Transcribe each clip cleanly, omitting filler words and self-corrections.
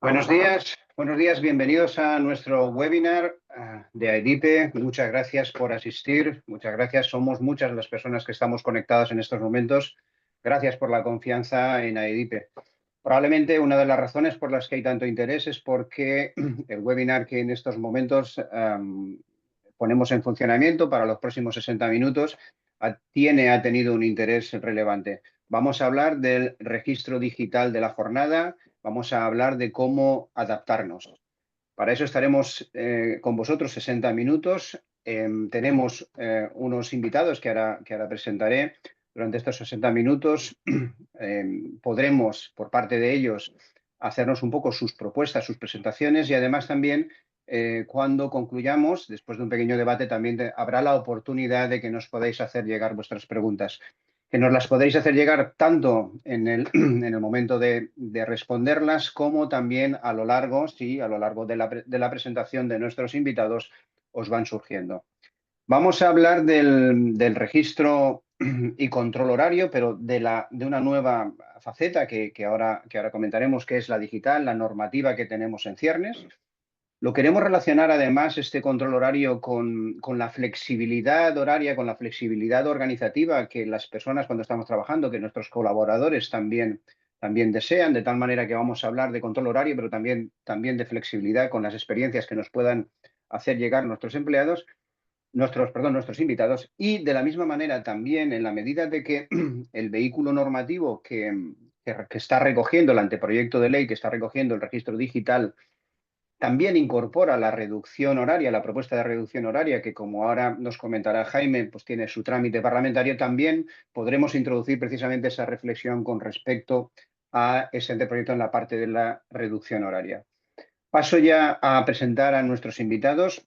Buenos días, bienvenidos a nuestro webinar de AIDIPE. Muchas gracias por asistir, muchas gracias. Somos muchas las personas que estamos conectadas en estos momentos. Gracias por la confianza en AIDIPE. Probablemente una de las razones por las que hay tanto interés es porque el webinar que en estos momentos ponemos en funcionamiento para los próximos 60 minutos ha tenido un interés relevante. Vamos a hablar del registro digital de la jornada. Vamos a hablar de cómo adaptarnos. Para eso estaremos con vosotros 60 minutos. Tenemos unos invitados que ahora presentaré. Durante estos 60 minutos podremos, por parte de ellos, hacernos un poco sus propuestas, sus presentaciones y además también cuando concluyamos, después de un pequeño debate, también habrá la oportunidad de que nos podáis hacer llegar vuestras preguntas, que nos las podéis hacer llegar tanto en el momento de responderlas como también a lo largo, de la presentación de nuestros invitados os van surgiendo. Vamos a hablar del registro y control horario, pero de una nueva faceta que ahora comentaremos, que es la digital, la normativa que tenemos en ciernes. Lo queremos relacionar además este control horario con la flexibilidad horaria, con la flexibilidad organizativa que las personas cuando estamos trabajando, que nuestros colaboradores también desean, de tal manera que vamos a hablar de control horario, pero también de flexibilidad con las experiencias que nos puedan hacer llegar nuestros empleados, nuestros invitados. Y de la misma manera también, en la medida de que el vehículo normativo que está recogiendo el anteproyecto de ley, que está recogiendo el registro digital, también incorpora la reducción horaria, la propuesta de reducción horaria, que como ahora nos comentará Jaime, pues tiene su trámite parlamentario. También podremos introducir precisamente esa reflexión con respecto a ese anteproyecto en la parte de la reducción horaria. Paso ya a presentar a nuestros invitados.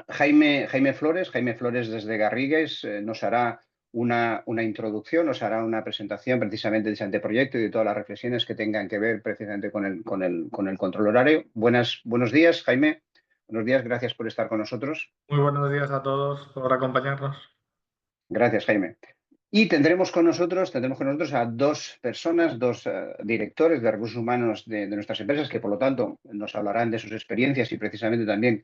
Jaime Flores desde Garrigues nos hará una introducción, nos hará una presentación precisamente de ese anteproyecto y de todas las reflexiones que tengan que ver precisamente con el control horario. Buenos días, Jaime. Buenos días, gracias por estar con nosotros. Muy buenos días a todos por acompañarnos. Gracias, Jaime. Y tendremos con nosotros a dos personas, dos directores de recursos humanos de nuestras empresas, que por lo tanto nos hablarán de sus experiencias y precisamente también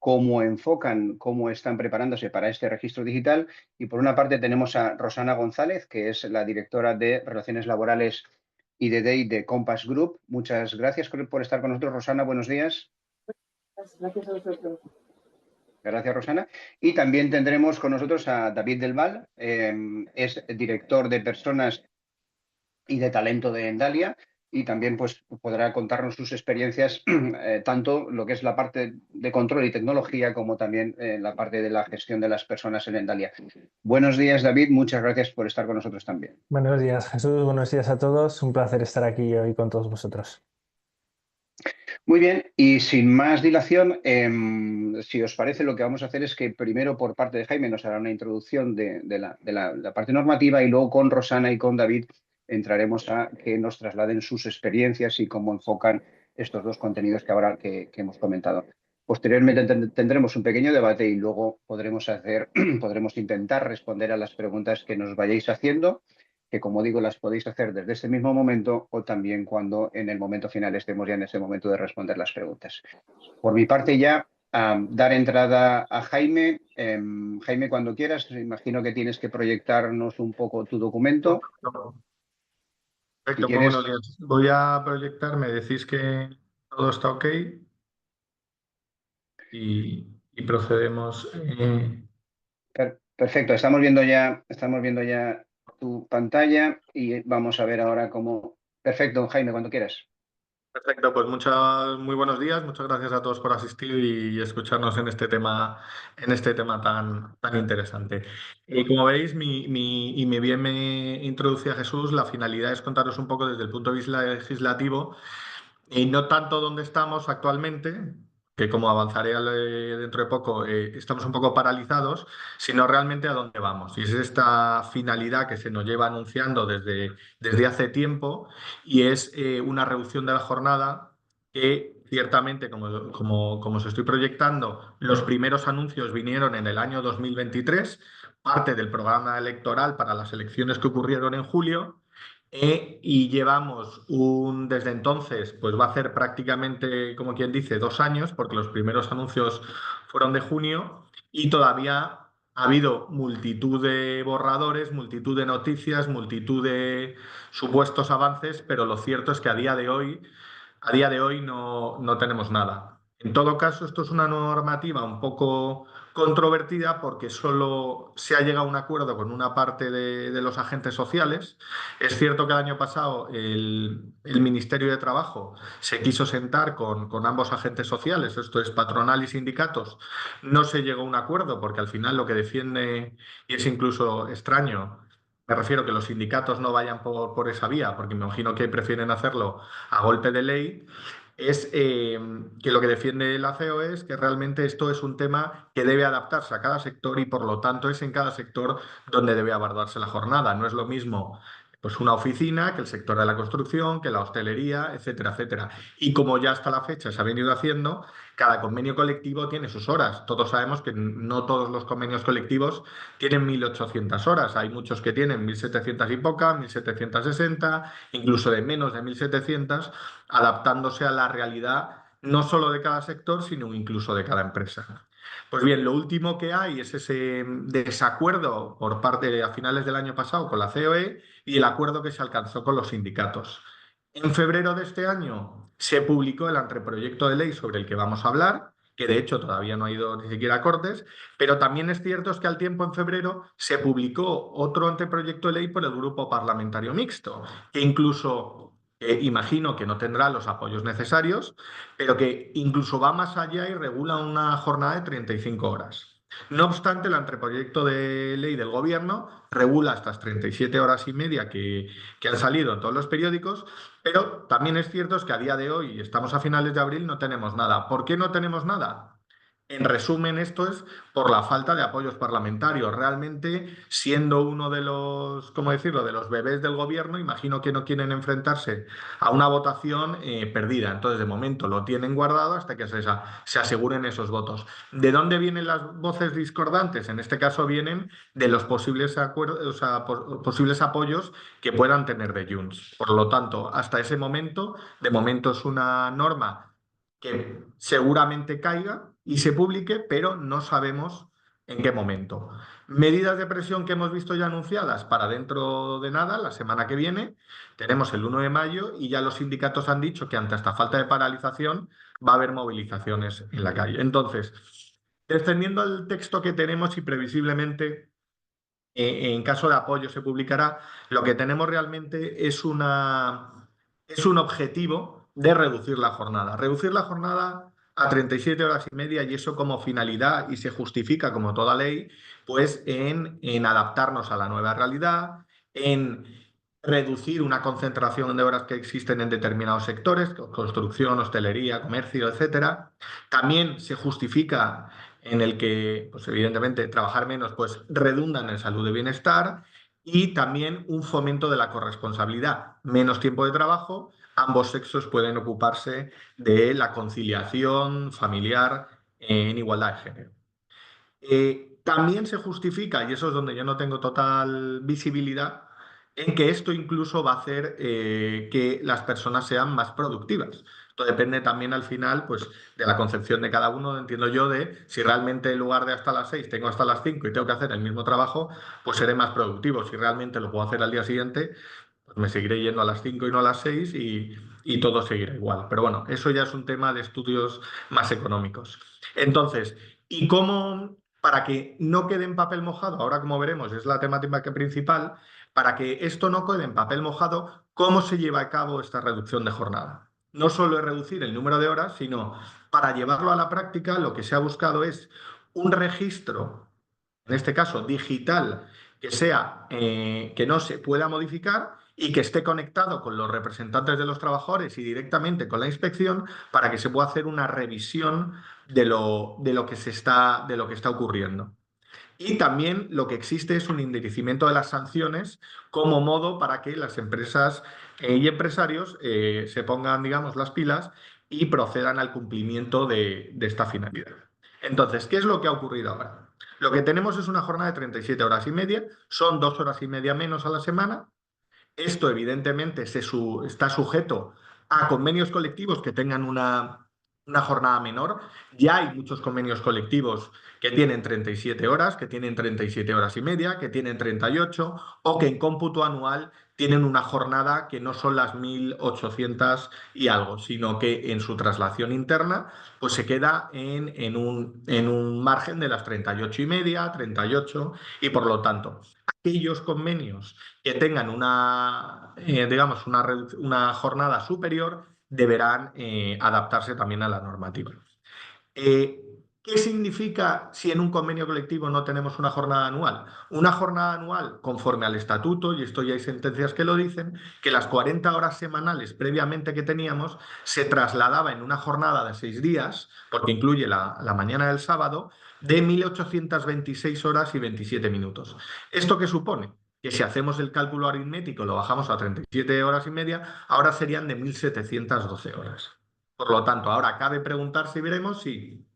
cómo enfocan, cómo están preparándose para este registro digital. Y por una parte tenemos a Rosana González, que es la directora de Relaciones Laborales y de DEI de Compass Group. Muchas gracias por estar con nosotros, Rosana. Buenos días. Gracias a vosotros. Gracias, Rosana. Y también tendremos con nosotros a David Del Val, es director de Personas y de Talento de Endalia, y también pues, podrá contarnos sus experiencias, tanto lo que es la parte de control y tecnología, como también la parte de la gestión de las personas en Endalia. Buenos días, David. Muchas gracias por estar con nosotros también. Buenos días, Jesús. Buenos días a todos. Un placer estar aquí hoy con todos vosotros. Muy bien, y sin más dilación, si os parece, lo que vamos a hacer es que primero por parte de Jaime nos hará una introducción de la parte normativa y luego con Rosana y con David entraremos a que nos trasladen sus experiencias y cómo enfocan estos dos contenidos que ahora que hemos comentado. Posteriormente tendremos un pequeño debate y luego podremos intentar responder a las preguntas que nos vayáis haciendo, que como digo las podéis hacer desde este mismo momento o también cuando en el momento final estemos ya en ese momento de responder las preguntas. Por mi parte ya, dar entrada a Jaime. Jaime, cuando quieras, imagino que tienes que proyectarnos un poco tu documento. Perfecto, Si muy quieres... buenos días. Voy a proyectar, me decís que todo está ok y procedemos. Perfecto, estamos viendo ya tu pantalla y vamos a ver ahora cómo... Perfecto, Jaime, cuando quieras. Perfecto, pues muy buenos días, muchas gracias a todos por asistir y escucharnos en este tema tan interesante. Como veis, y bien me introducía Jesús, la finalidad es contaros un poco desde el punto de vista legislativo y no tanto dónde estamos actualmente, que como avanzaré dentro de poco, estamos un poco paralizados, sino realmente a dónde vamos. Y es esta finalidad que se nos lleva anunciando desde hace tiempo y es una reducción de la jornada que ciertamente, como os estoy proyectando, los primeros anuncios vinieron en el año 2023, parte del programa electoral para las elecciones que ocurrieron en julio. y llevamos desde entonces, pues va a ser prácticamente, como quien dice, 2 años, porque los primeros anuncios fueron de junio y todavía ha habido multitud de borradores, multitud de noticias, multitud de supuestos avances, pero lo cierto es que a día de hoy no tenemos nada. En todo caso, esto es una normativa un poco controvertida porque solo se ha llegado a un acuerdo con una parte de los agentes sociales. Es cierto que el año pasado el Ministerio de Trabajo se quiso sentar con ambos agentes sociales, esto es patronal y sindicatos. No se llegó a un acuerdo porque al final lo que defiende, y es incluso extraño, me refiero que los sindicatos no vayan por esa vía, porque me imagino que prefieren hacerlo a golpe de ley, es que lo que defiende la CEO es que realmente esto es un tema que debe adaptarse a cada sector y por lo tanto es en cada sector donde debe abordarse la jornada. No es lo mismo pues una oficina que el sector de la construcción, que la hostelería, etcétera, etcétera. Y como ya hasta la fecha se ha venido haciendo, cada convenio colectivo tiene sus horas. Todos sabemos que no todos los convenios colectivos tienen 1.800 horas. Hay muchos que tienen 1.700 y pocas, 1.760, incluso de menos de 1.700, adaptándose a la realidad no solo de cada sector, sino incluso de cada empresa. Pues bien, lo último que hay es ese desacuerdo por parte a finales del año pasado con la COE y el acuerdo que se alcanzó con los sindicatos. En febrero de este año se publicó el anteproyecto de ley sobre el que vamos a hablar, que de hecho todavía no ha ido ni siquiera a Cortes, pero también es cierto es que al tiempo en febrero se publicó otro anteproyecto de ley por el Grupo Parlamentario Mixto, que incluso imagino que no tendrá los apoyos necesarios, pero que incluso va más allá y regula una jornada de 35 horas. No obstante, el anteproyecto de ley del Gobierno regula estas 37 horas y media que han salido en todos los periódicos, pero también es cierto es que a día de hoy, estamos a finales de abril, no tenemos nada. ¿Por qué no tenemos nada? En resumen, esto es por la falta de apoyos parlamentarios. Realmente, siendo uno de los, ¿cómo decirlo?, de los bebés del gobierno, imagino que no quieren enfrentarse a una votación perdida. Entonces, de momento lo tienen guardado hasta que se aseguren esos votos. ¿De dónde vienen las voces discordantes? En este caso vienen de los posibles acuerdos, o sea, posibles apoyos que puedan tener de Junts. Por lo tanto, hasta ese momento, de momento es una norma que seguramente caiga y se publique, pero no sabemos en qué momento. Medidas de presión que hemos visto ya anunciadas para dentro de nada, la semana que viene, tenemos el 1 de mayo y ya los sindicatos han dicho que ante esta falta de paralización va a haber movilizaciones en la calle. Entonces, descendiendo al texto que tenemos y previsiblemente en caso de apoyo se publicará, lo que tenemos realmente es un objetivo de reducir la jornada. Reducir la jornada a 37 horas y media y eso como finalidad y se justifica como toda ley, pues en adaptarnos a la nueva realidad, en reducir una concentración de horas que existen en determinados sectores, construcción, hostelería, comercio, etcétera. También se justifica en el que, pues evidentemente, trabajar menos pues redundan en salud y bienestar y también un fomento de la corresponsabilidad. Menos tiempo de trabajo, ambos sexos pueden ocuparse de la conciliación familiar en igualdad de género. También se justifica, y eso es donde yo no tengo total visibilidad, en que esto incluso va a hacer que las personas sean más productivas. Esto depende también al final pues, de la concepción de cada uno, entiendo yo, de si realmente en lugar de hasta las 6 tengo hasta las 5 y tengo que hacer el mismo trabajo, pues seré más productivo. Si realmente lo puedo hacer al día siguiente, pues me seguiré yendo a las 5 y no a las 6 y todo seguirá igual. Pero bueno, eso ya es un tema de estudios más económicos. Entonces, ¿y cómo, para que no quede en papel mojado, ahora como veremos es la temática principal, para que esto no quede en papel mojado, cómo se lleva a cabo esta reducción de jornada? No solo es reducir el número de horas, sino para llevarlo a la práctica lo que se ha buscado es un registro, en este caso digital, que no se pueda modificar y que esté conectado con los representantes de los trabajadores y directamente con la inspección para que se pueda hacer una revisión de lo que está ocurriendo. Y también lo que existe es un endurecimiento de las sanciones como modo para que las empresas y empresarios se pongan, digamos, las pilas y procedan al cumplimiento de esta finalidad. Entonces, ¿qué es lo que ha ocurrido ahora? Lo que tenemos es una jornada de 37 horas y media, son 2 horas y media menos a la semana, Esto, evidentemente, está sujeto a convenios colectivos que tengan una jornada menor. Ya hay muchos convenios colectivos que tienen 37 horas, que tienen 37 horas y media, que tienen 38, o que en cómputo anual tienen una jornada que no son las 1.800 y algo, sino que en su traslación interna pues se queda en un margen de las 38 y media, 38, y por lo tanto, aquellos convenios que tengan digamos, una jornada superior deberán adaptarse también a la normativa. ¿Qué significa si en un convenio colectivo no tenemos una jornada anual? Una jornada anual, conforme al estatuto, y esto ya hay sentencias que lo dicen, que las 40 horas semanales previamente que teníamos se trasladaba en una jornada de 6 días, porque incluye la mañana del sábado, de 1.826 horas y 27 minutos. ¿Esto qué supone? Que si hacemos el cálculo aritmético, lo bajamos a 37 horas y media, ahora serían de 1.712 horas. Por lo tanto, ahora cabe preguntarse y veremos si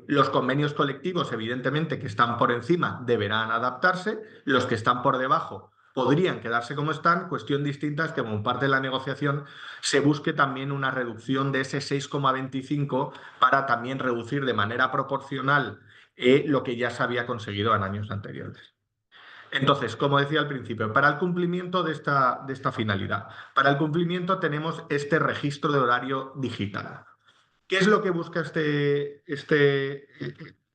los convenios colectivos, evidentemente, que están por encima, deberán adaptarse. Los que están por debajo podrían quedarse como están. Cuestión distinta es que, como parte de la negociación, se busque también una reducción de ese 6,25 para también reducir de manera proporcional lo que ya se había conseguido en años anteriores. Entonces, como decía al principio, para el cumplimiento de esta finalidad, para el cumplimiento tenemos este registro de horario digital. ¿Qué es lo que busca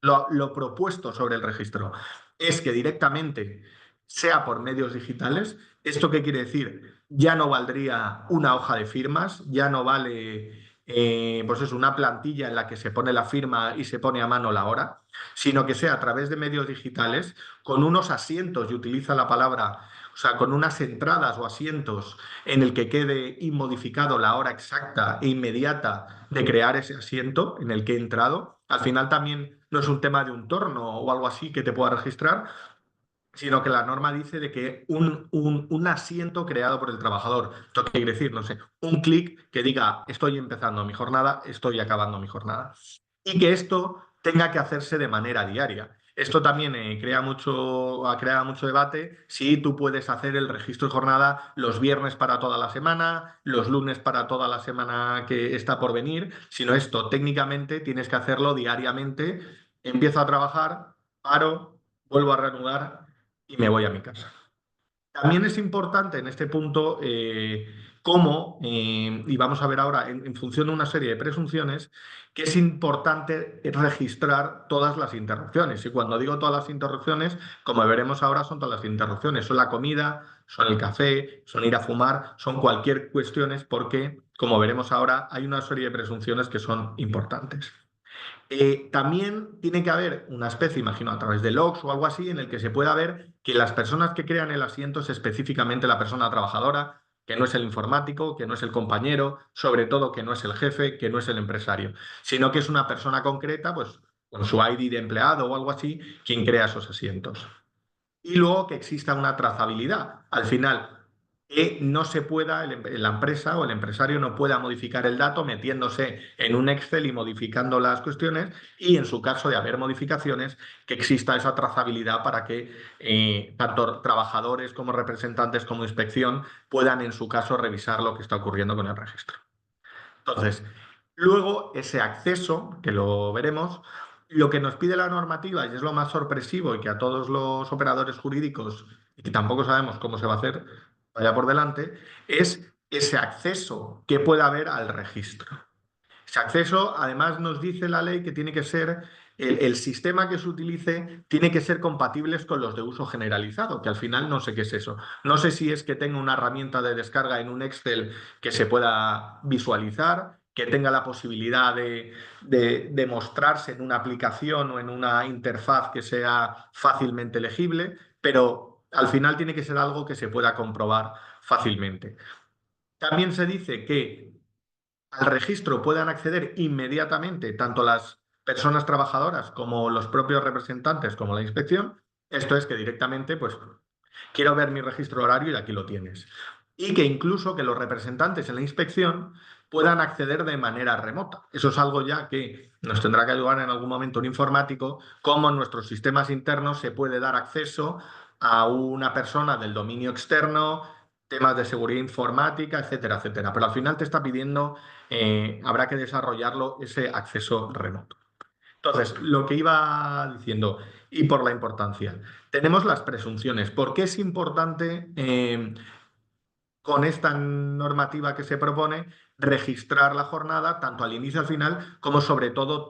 lo propuesto sobre el registro? Es que directamente sea por medios digitales. ¿Esto qué quiere decir? Ya no valdría una hoja de firmas, ya no vale pues es una plantilla en la que se pone la firma y se pone a mano la hora, sino que sea a través de medios digitales, con unos asientos, y utiliza la palabra, o sea, con unas entradas o asientos en el que quede inmodificado la hora exacta e inmediata de crear ese asiento en el que he entrado. Al final también no es un tema de un torno o algo así que te pueda registrar, sino que la norma dice de que un asiento creado por el trabajador. ¿Esto qué quiere decir? No sé, un clic que diga estoy empezando mi jornada, estoy acabando mi jornada. Y que esto tenga que hacerse de manera diaria. Esto también ha creado mucho debate si tú puedes hacer el registro de jornada los viernes para toda la semana, los lunes para toda la semana que está por venir, sino esto técnicamente tienes que hacerlo diariamente. Empiezo a trabajar, paro, vuelvo a reanudar y me voy a mi casa. También es importante en este punto cómo, y vamos a ver ahora en función de una serie de presunciones, que es importante registrar todas las interrupciones. Y cuando digo todas las interrupciones, como veremos ahora, son todas las interrupciones. Son la comida, son el café, son ir a fumar, son cualquier cuestiones porque, como veremos ahora, hay una serie de presunciones que son importantes. También tiene que haber una especie, imagino, a través de logs o algo así, en el que se pueda ver que las personas que crean el asiento es específicamente la persona trabajadora, que no es el informático, que no es el compañero, sobre todo que no es el jefe, que no es el empresario, sino que es una persona concreta, pues con su ID de empleado o algo así, quien crea esos asientos. Y luego que exista una trazabilidad. Al final, que no se pueda, la empresa o el empresario no pueda modificar el dato metiéndose en un Excel y modificando las cuestiones, y en su caso de haber modificaciones, que exista esa trazabilidad para que tanto trabajadores como representantes como inspección puedan en su caso revisar lo que está ocurriendo con el registro. Entonces, luego ese acceso, que lo veremos, lo que nos pide la normativa, y es lo más sorpresivo y que a todos los operadores jurídicos, y que tampoco sabemos cómo se va a hacer, vaya por delante, es ese acceso que pueda haber al registro. Ese acceso, además, nos dice la ley que tiene que ser, el sistema que se utilice tiene que ser compatibles con los de uso generalizado, que al final no sé qué es eso. No sé si es que tenga una herramienta de descarga en un Excel que se pueda visualizar, que tenga la posibilidad de mostrarse en una aplicación o en una interfaz que sea fácilmente legible, pero al final tiene que ser algo que se pueda comprobar fácilmente. También se dice que al registro puedan acceder inmediatamente tanto las personas trabajadoras como los propios representantes como la inspección. Esto es que directamente, pues, quiero ver mi registro horario y aquí lo tienes. Y que incluso que los representantes en la inspección puedan acceder de manera remota. Eso es algo ya que nos tendrá que ayudar en algún momento un informático, cómo en nuestros sistemas internos se puede dar acceso a una persona del dominio externo temas de seguridad informática, etcétera, etcétera. Pero al final te está pidiendo, habrá que desarrollarlo, ese acceso remoto. Entonces, lo que iba diciendo, y por la importancia, tenemos las presunciones. ¿Por qué es importante con esta normativa que se propone registrar la jornada tanto al inicio y al final, como sobre todo,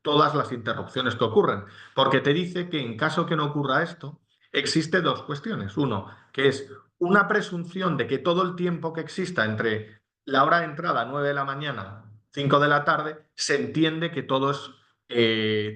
todas las interrupciones que ocurren? Porque te dice que en caso que no ocurra esto, existe dos cuestiones. Uno, que es una presunción de que todo el tiempo que exista entre la hora de entrada, 9 de la mañana, 5 de la tarde, se entiende que todo es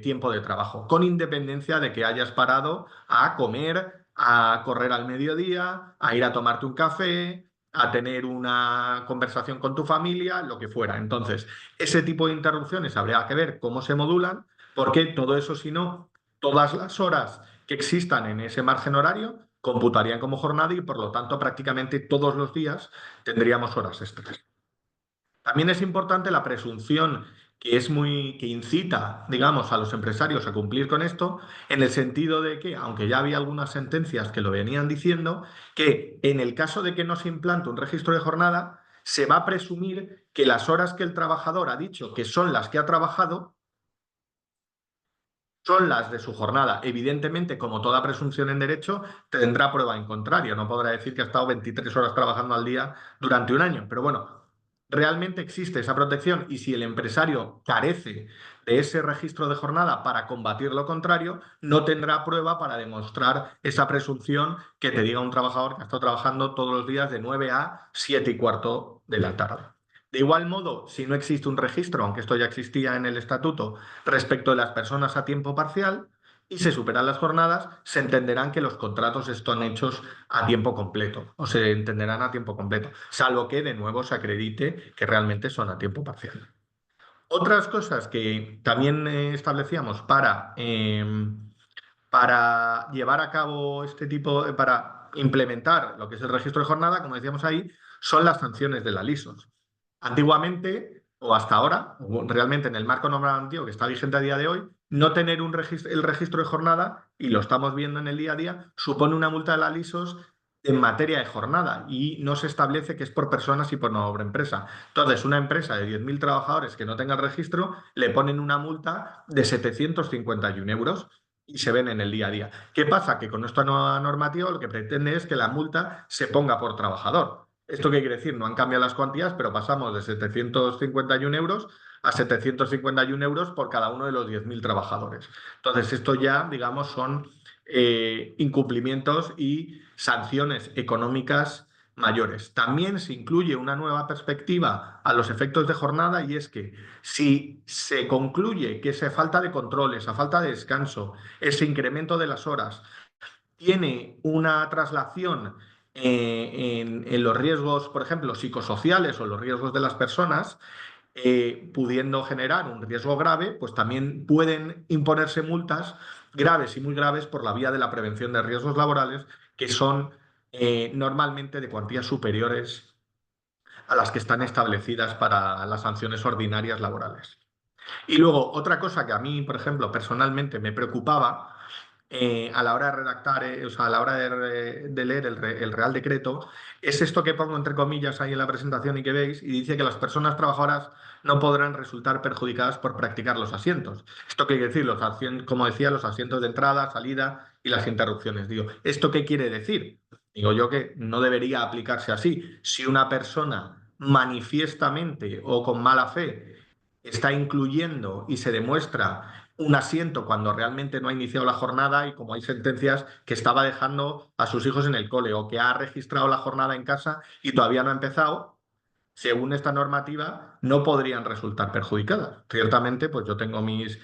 tiempo de trabajo, con independencia de que hayas parado a comer, a correr al mediodía, a ir a tomarte un café, a tener una conversación con tu familia, lo que fuera. Entonces, ese tipo de interrupciones habría que ver cómo se modulan, porque todo eso, si no, todas las horas que existan en ese margen horario computarían como jornada y, por lo tanto, prácticamente todos los días tendríamos horas extras. También es importante la presunción que incita, digamos, a los empresarios a cumplir con esto, en el sentido de que, aunque ya había algunas sentencias que lo venían diciendo, que en el caso de que no se implante un registro de jornada, se va a presumir que las horas que el trabajador ha dicho que son las que ha trabajado son las de su jornada. Evidentemente, como toda presunción en derecho, tendrá prueba en contrario. No podrá decir que ha estado 23 horas trabajando al día durante un año. Pero bueno, realmente existe esa protección y si el empresario carece de ese registro de jornada para combatir lo contrario, no tendrá prueba para demostrar esa presunción que te diga un trabajador que ha estado trabajando todos los días de 9 a 7:15 de la tarde. De igual modo, si no existe un registro, aunque esto ya existía en el estatuto, respecto de las personas a tiempo parcial, y se superan las jornadas, se entenderán que los contratos están hechos a tiempo completo, o se entenderán a tiempo completo, salvo que de nuevo se acredite que realmente son a tiempo parcial. Otras cosas que también establecíamos para llevar a cabo este tipo, para implementar lo que es el registro de jornada, como decíamos ahí, son las sanciones de la LISOS. Antiguamente, o hasta ahora, o realmente en el marco normativo que está vigente a día de hoy, no tener el registro de jornada, y lo estamos viendo en el día a día, supone una multa de la LISOS en materia de jornada y no se establece que es por personas y por no por empresa. Entonces, una empresa de 10.000 trabajadores que no tenga el registro le ponen una multa de 751 euros y se ven en el día a día. ¿Qué pasa? Que con esta nueva normativa lo que pretende es que la multa se ponga por trabajador. ¿Esto qué quiere decir? No han cambiado las cuantías, pero pasamos de 751 euros a 751 euros por cada uno de los 10.000 trabajadores. Entonces, esto ya, digamos, son incumplimientos y sanciones económicas mayores. También se incluye una nueva perspectiva a los efectos de jornada y es que si se concluye que esa falta de control, esa falta de descanso, ese incremento de las horas tiene una traslación en los riesgos, por ejemplo, psicosociales o los riesgos de las personas, pudiendo generar un riesgo grave, pues también pueden imponerse multas graves y muy graves por la vía de la prevención de riesgos laborales, que son normalmente de cuantías superiores a las que están establecidas para las sanciones ordinarias laborales. Y luego, otra cosa que a mí, por ejemplo, personalmente me preocupaba a la hora de redactar, o sea, a la hora de leer el Real Decreto, es esto que pongo entre comillas ahí en la presentación y que veis, y dice que las personas trabajadoras no podrán resultar perjudicadas por practicar los asientos. ¿Esto qué quiere decir? Como decía, los asientos de entrada, salida y las interrupciones. Digo, ¿esto qué quiere decir? Digo yo que no debería aplicarse así. Si una persona manifiestamente o con mala fe está incluyendo y se demuestra un asiento cuando realmente no ha iniciado la jornada y como hay sentencias que estaba dejando a sus hijos en el cole o que ha registrado la jornada en casa y todavía no ha empezado, según esta normativa, no podrían resultar perjudicadas. Ciertamente, pues yo tengo mis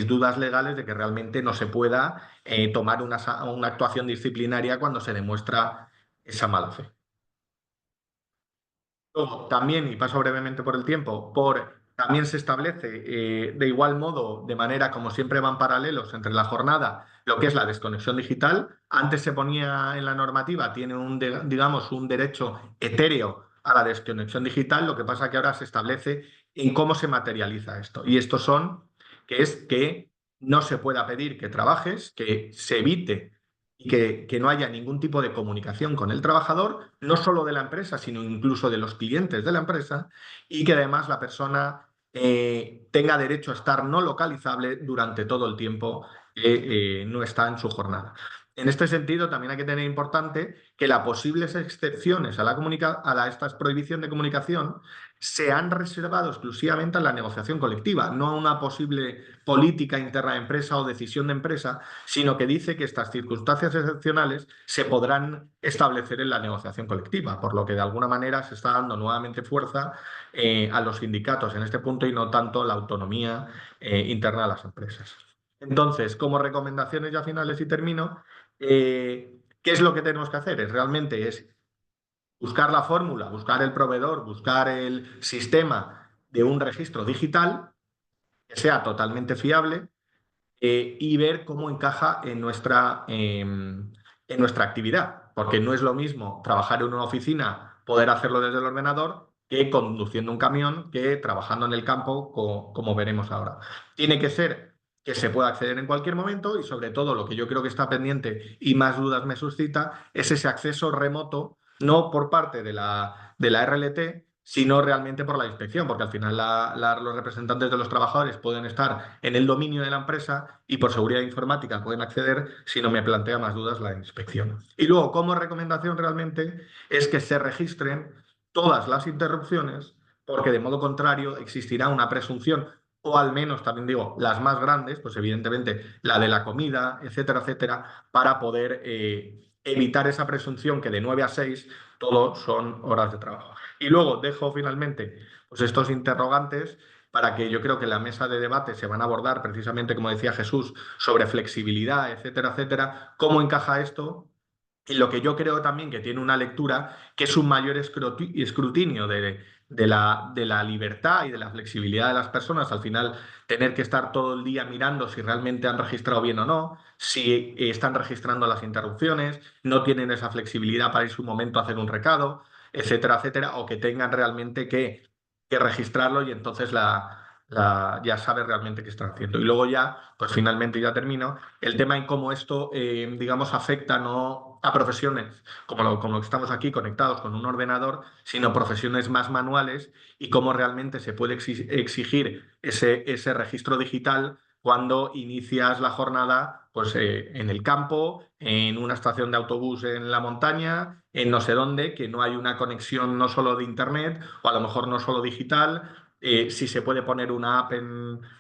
dudas legales de que realmente no se pueda tomar una actuación disciplinaria cuando se demuestra esa mala fe. Luego, también, y paso brevemente por el tiempo, también se establece de igual modo, de manera como siempre van paralelos entre la jornada, lo que es la desconexión digital. Antes se ponía en la normativa, tiene digamos, un derecho etéreo a la desconexión digital, lo que pasa que ahora se establece en cómo se materializa esto. Y estos son, que es que no se pueda pedir que trabajes, que se evite y que no haya ningún tipo de comunicación con el trabajador, no solo de la empresa, sino incluso de los clientes de la empresa, y que además la persona tenga derecho a estar no localizable durante todo el tiempo que no está en su jornada. En este sentido, también hay que tener importante que las posibles excepciones a esta prohibición de comunicación se han reservado exclusivamente a la negociación colectiva, no a una posible política interna de empresa o decisión de empresa, sino que dice que estas circunstancias excepcionales se podrán establecer en la negociación colectiva, por lo que de alguna manera se está dando nuevamente fuerza a los sindicatos en este punto y no tanto la autonomía interna de las empresas. Entonces, como recomendaciones ya finales y termino, ¿qué es lo que tenemos que hacer? Realmente es buscar la fórmula, buscar el proveedor, buscar el sistema de un registro digital que sea totalmente fiable y ver cómo encaja en nuestra actividad, porque no es lo mismo trabajar en una oficina, poder hacerlo desde el ordenador, que conduciendo un camión, que trabajando en el campo, como veremos ahora. Tiene que ser que se pueda acceder en cualquier momento y sobre todo lo que yo creo que está pendiente y más dudas me suscita es ese acceso remoto, no por parte de la RLT, sino realmente por la inspección, porque al final los representantes de los trabajadores pueden estar en el dominio de la empresa y por seguridad informática pueden acceder, si no me plantea más dudas la inspección. Y luego, como recomendación realmente, es que se registren todas las interrupciones, porque de modo contrario existirá una presunción, o al menos también digo, las más grandes, pues evidentemente la de la comida, etcétera, etcétera, para poder evitar esa presunción que de 9 a 6 todo son horas de trabajo. Y luego dejo finalmente pues estos interrogantes para que yo creo que en la mesa de debate se van a abordar precisamente, como decía Jesús, sobre flexibilidad, etcétera, etcétera, cómo encaja esto. Y lo que yo creo también que tiene una lectura, que es un mayor escrutinio de la libertad y de la flexibilidad de las personas. Al final, tener que estar todo el día mirando si realmente han registrado bien o no, si están registrando las interrupciones, no tienen esa flexibilidad para ir su momento a hacer un recado, etcétera, etcétera, o que tengan realmente que registrarlo y entonces ya sabe realmente qué están haciendo. Y luego ya, pues finalmente ya termino, el tema en cómo esto, digamos, afecta no a profesiones como estamos aquí conectados con un ordenador, sino profesiones más manuales y cómo realmente se puede exigir ese registro digital cuando inicias la jornada pues, en el campo, en una estación de autobús en la montaña, en no sé dónde, que no hay una conexión no solo de internet o a lo mejor no solo digital, si se puede poner una app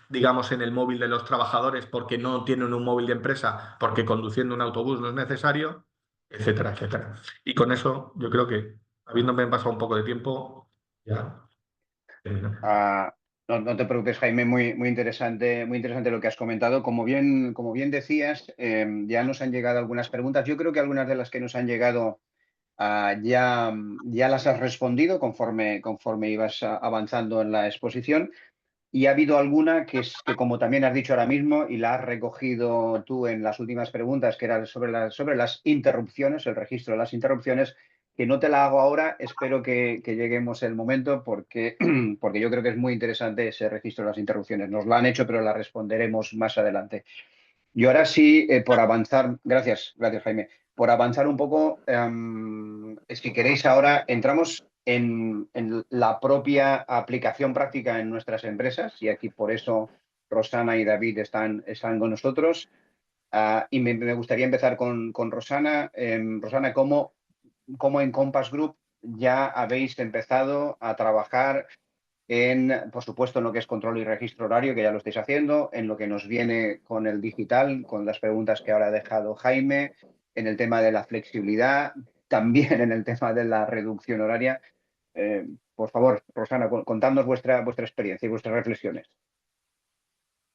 digamos, en el móvil de los trabajadores porque no tienen un móvil de empresa, porque conduciendo un autobús no es necesario, etcétera, etcétera. Y con eso yo creo que, habiéndome pasado un poco de tiempo, ya termino. No te preocupes, Jaime, muy interesante lo que has comentado. Como bien decías, ya nos han llegado algunas preguntas. Yo creo que algunas de las que nos han llegado ya las has respondido conforme ibas avanzando en la exposición. Y ha habido alguna que como también has dicho ahora mismo, y la has recogido tú en las últimas preguntas, que era sobre las interrupciones, el registro de las interrupciones, que no te la hago ahora. Espero que lleguemos el momento porque yo creo que es muy interesante ese registro de las interrupciones. Nos la han hecho, pero la responderemos más adelante. Y ahora sí, por avanzar, gracias Jaime, por avanzar un poco, si queréis ahora entramos en la propia aplicación práctica en nuestras empresas y aquí por eso Rosana y David están con nosotros. Y me gustaría empezar con Rosana. Rosana, ¿cómo en Compass Group ya habéis empezado a trabajar por supuesto, en lo que es control y registro horario, que ya lo estáis haciendo, en lo que nos viene con el digital, con las preguntas que ahora ha dejado Jaime, en el tema de la flexibilidad, también en el tema de la reducción horaria? Por favor, Rosana, contadnos vuestra experiencia y vuestras reflexiones.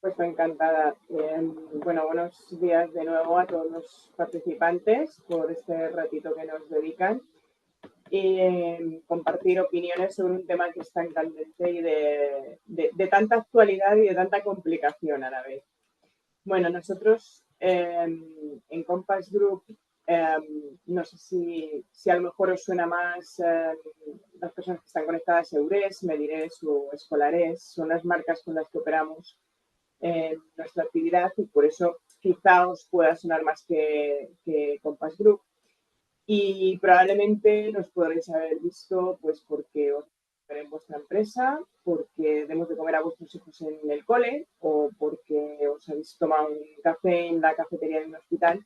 Pues encantada. Bueno, buenos días de nuevo a todos los participantes por este ratito que nos dedican y compartir opiniones sobre un tema que es tan candente y de tanta actualidad y de tanta complicación a la vez. Bueno, nosotros en Compass Group, no sé si a lo mejor os suena más las personas que están conectadas a Eures, Medires o Escolares, son las marcas con las que operamos nuestra actividad y por eso quizá os pueda sonar más que Compass Group. Y probablemente nos podréis haber visto pues porque os en vuestra empresa, porque demos de comer a vuestros hijos en el cole o porque os habéis tomado un café en la cafetería de un hospital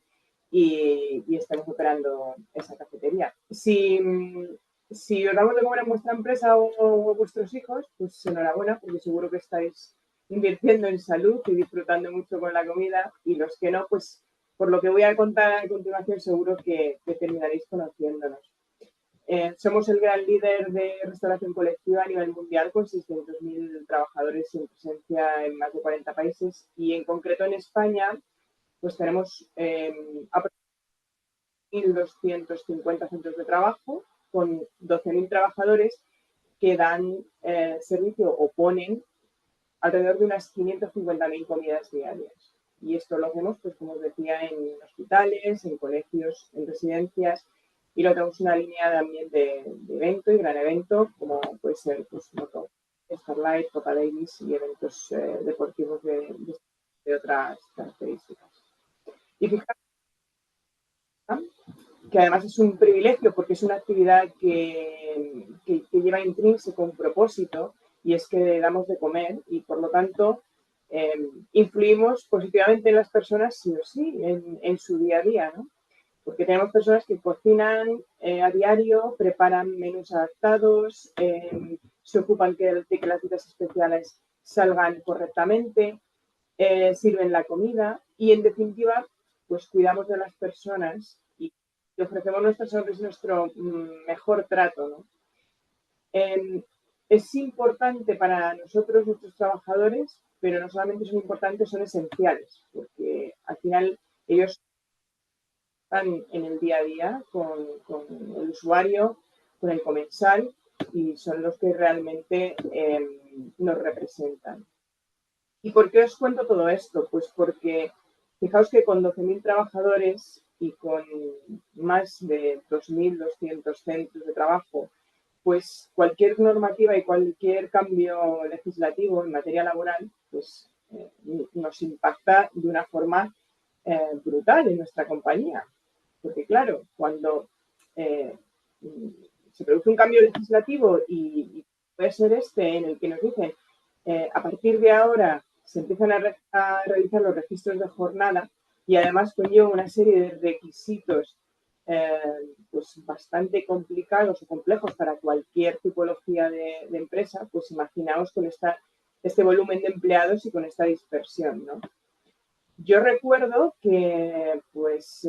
y estamos operando esa cafetería. Si os damos de comer en vuestra empresa o vuestros hijos, pues enhorabuena, porque seguro que estáis invirtiendo en salud y disfrutando mucho con la comida, y los que no, pues por lo que voy a contar a continuación, seguro que terminaréis conociéndonos. Somos el gran líder de restauración colectiva a nivel mundial, con 600.000 trabajadores en presencia en más de 40 países, y en concreto en España pues tenemos aproximadamente 1.250 centros de trabajo con 12.000 trabajadores que dan servicio o ponen alrededor de unas 550.000 comidas diarias. Y esto lo hacemos, pues como os decía, en hospitales, en colegios, en residencias, y luego tenemos una línea también de evento y gran evento, como puede ser pues, Moto, Starlight, Copa Davis y eventos deportivos de otras características. Y fijaos que además es un privilegio porque es una actividad que lleva intrínseco un propósito, y es que damos de comer y por lo tanto influimos positivamente en las personas sí o sí, en su día a día, ¿no? Porque tenemos personas que cocinan a diario, preparan menús adaptados, se ocupan de que las citas especiales salgan correctamente, sirven la comida y en definitiva pues cuidamos de las personas y ofrecemos nuestras sonrisas, nuestro mejor trato, ¿no? Es importante para nosotros, nuestros trabajadores, pero no solamente son importantes, son esenciales, porque al final ellos están en el día a día con el usuario, con el comensal, y son los que realmente nos representan. ¿Y por qué os cuento todo esto? Pues porque fijaos que con 12.000 trabajadores y con más de 2.200 centros de trabajo, pues cualquier normativa y cualquier cambio legislativo en materia laboral pues, nos impacta de una forma brutal en nuestra compañía. Porque claro, cuando se produce un cambio legislativo y puede ser en el que nos dicen a partir de ahora se empiezan a realizar los registros de jornada y además conlleva una serie de requisitos pues bastante complicados o complejos para cualquier tipología de empresa, pues imaginaos con este volumen de empleados y con esta dispersión, ¿no? Yo recuerdo que, pues,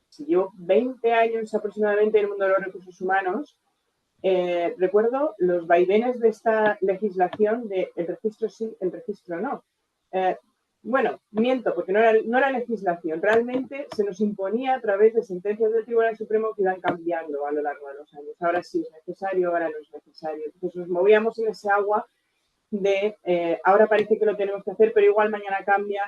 si llevo 20 años aproximadamente en el mundo de los recursos humanos, recuerdo los vaivenes de esta legislación de el registro sí, el registro no. Bueno, miento, porque no era legislación. Realmente se nos imponía a través de sentencias del Tribunal Supremo que iban cambiando a lo largo de los años. Ahora sí es necesario, ahora no es necesario. Entonces nos movíamos en ese agua de ahora parece que lo tenemos que hacer, pero igual mañana cambia.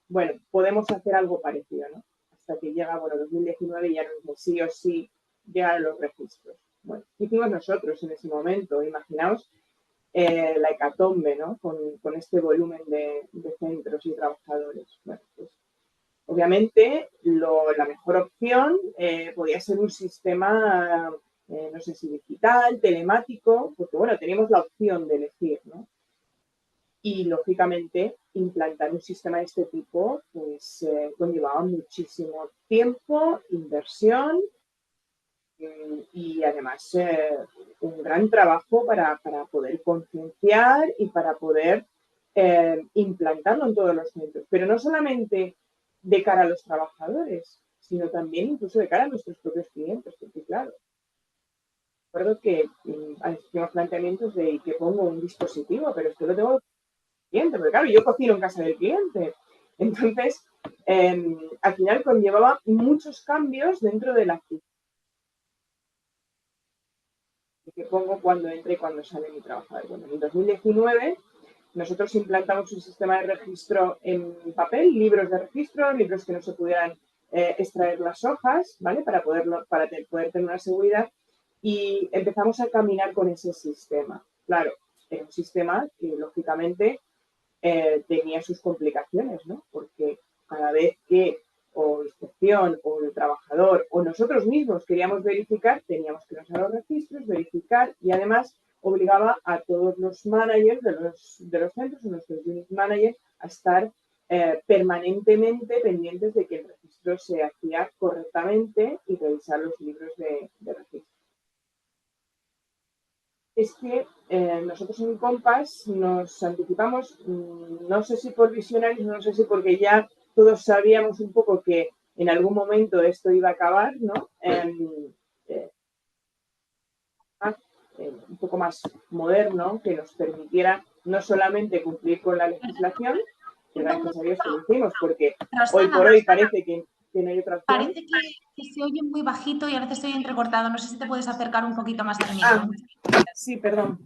Bueno, podemos hacer algo parecido, ¿no? Hasta que llega, bueno, 2019 y ya nos dice sí o sí llegar a los registros. Bueno, ¿qué hicimos nosotros en ese momento? Imaginaos la hecatombe, ¿no? Con este volumen de centros y trabajadores. Bueno, pues obviamente la mejor opción podía ser un sistema, no sé si digital, telemático, porque bueno, teníamos la opción de elegir, ¿no? Y lógicamente implantar un sistema de este tipo pues conllevaba muchísimo tiempo, inversión y además un gran trabajo para poder concienciar y para poder implantarlo en todos los centros. Pero no solamente de cara a los trabajadores, sino también incluso de cara a nuestros propios clientes, porque claro, recuerdo que hicimos planteamientos de que pongo un dispositivo, pero esto lo tengo cliente, porque claro, yo cocino en casa del cliente. Entonces, al final conllevaba muchos cambios dentro de la actividad que pongo cuando entra y cuando sale mi trabajador. Bueno, en 2019 nosotros implantamos un sistema de registro en papel, libros de registro, libros que no se pudieran extraer las hojas, ¿vale? Para poder tener una seguridad, y empezamos a caminar con ese sistema. Claro, era un sistema que lógicamente tenía sus complicaciones, ¿no? Porque cada vez que o inspección o el trabajador o nosotros mismos queríamos verificar, teníamos que ir a los registros, verificar, y además obligaba a todos los managers de los centros, nuestros unit managers, a estar permanentemente pendientes de que el registro se hacía correctamente y revisar los libros de registro. Es que nosotros en Compass nos anticipamos, no sé si por visionarios, no sé si porque ya todos sabíamos un poco que en algún momento esto iba a acabar, ¿no? Un poco más moderno, que nos permitiera no solamente cumplir con la legislación, que gracias a Dios que lo hicimos, porque hoy por hoy parece que no hay otra opción. Parece que se oye muy bajito y a veces estoy entrecortado. No sé si te puedes acercar un poquito más al micro. Sí, perdón.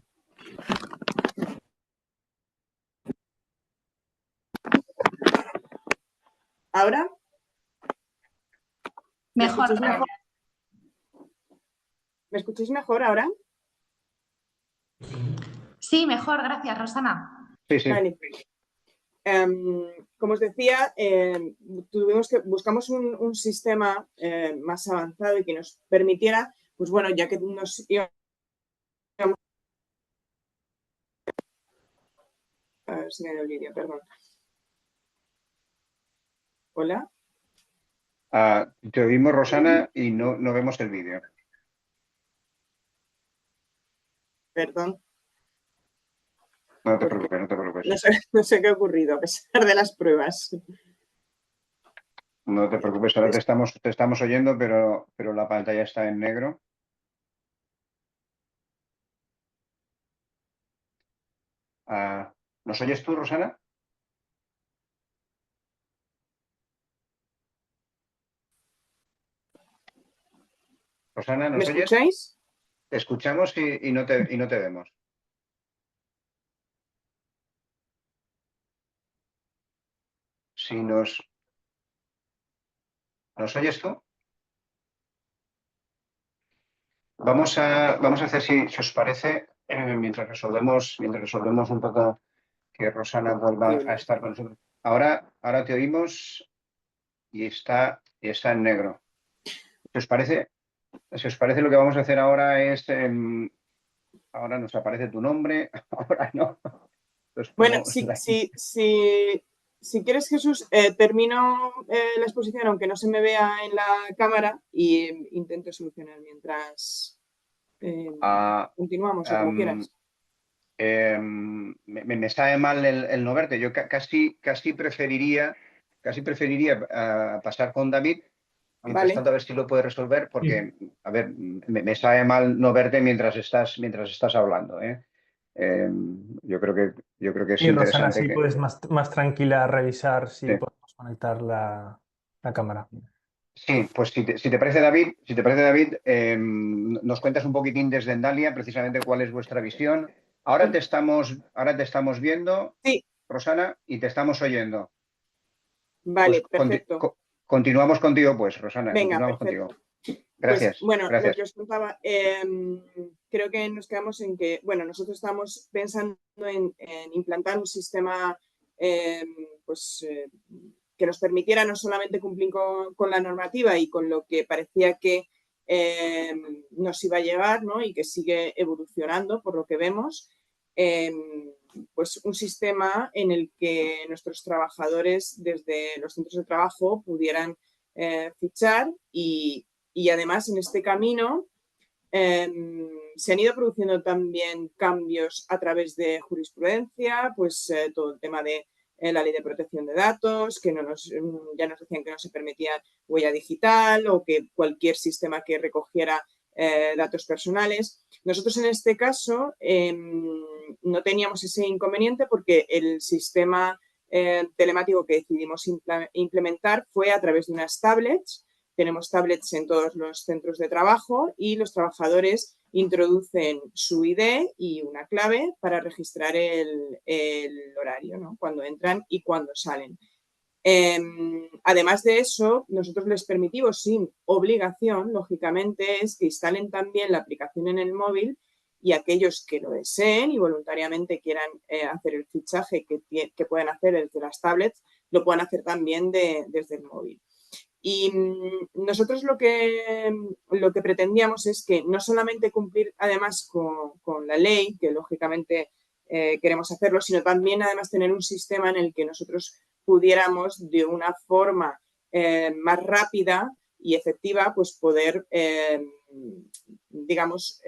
¿Ahora? Mejor. ¿Me escucháis mejor ahora? Sí, mejor, gracias, Rosana. Sí, sí. Vale. Como os decía, buscamos un sistema más avanzado y que nos permitiera, pues bueno, ya que nos íbamos... A ver si me da el vídeo, perdón. ¿Hola? Te oímos, Rosana, y no vemos el vídeo. Perdón. No te preocupes, no te preocupes. No sé qué ha ocurrido, a pesar de las pruebas. No te preocupes, ahora te estamos oyendo, pero la pantalla está en negro. ¿Nos oyes tú, Rosana? Rosana, ¿nos ¿Me oyes? escucháis? Te escuchamos y no te vemos. Si ¿nos oyes tú? Vamos a hacer, si os parece, mientras resolvemos un poco que Rosana vuelva a estar con nosotros. Ahora te oímos y está en negro. Si os parece, lo que vamos a hacer ahora es, ahora nos aparece tu nombre, ahora no. Entonces, bueno, si quieres, Jesús, termino la exposición, aunque no se me vea en la cámara, y intento solucionar mientras continuamos, o como quieras. Me sabe mal el no verte. Yo casi preferiría pasar con David. Mientras tanto, a ver si lo puede resolver, porque, a ver, me sabe mal no verte mientras estás hablando, ¿eh? Yo creo que es Y Rosana, interesante. si puedes más tranquila revisar si Sí. podemos conectar la cámara. Sí, pues si te parece, David, nos cuentas un poquitín desde Endalia, precisamente cuál es vuestra visión. Ahora te estamos viendo, Sí. Rosana, y te estamos oyendo. Vale, Pues perfecto. continuamos contigo, pues, Rosana. Venga, Continuamos perfecto. contigo. Gracias. Pues, bueno, gracias. lo que os contaba, creo que nos quedamos en que, bueno, nosotros estamos pensando en implantar un sistema que nos permitiera no solamente cumplir con la normativa y con lo que parecía que nos iba a llegar, ¿no? Y que sigue evolucionando por lo que vemos, pues un sistema en el que nuestros trabajadores desde los centros de trabajo pudieran fichar y además en este camino se han ido produciendo también cambios a través de jurisprudencia, pues todo el tema de la ley de protección de datos, que ya nos decían que no se permitía huella digital o que cualquier sistema que recogiera datos personales. Nosotros en este caso no teníamos ese inconveniente porque el sistema telemático que decidimos implementar fue a través de unas tablets. Tenemos tablets en todos los centros de trabajo y los trabajadores introducen su ID y una clave para registrar el horario, ¿no? Cuando entran y cuando salen. Además de eso, nosotros les permitimos sin obligación, lógicamente, es que instalen también la aplicación en el móvil y aquellos que lo deseen y voluntariamente quieran hacer el fichaje que pueden hacer desde las tablets, lo puedan hacer también desde el móvil. Y nosotros lo que pretendíamos es que no solamente cumplir además con la ley, que lógicamente queremos hacerlo, sino también además tener un sistema en el que nosotros pudiéramos de una forma más rápida y efectiva, pues poder, digamos,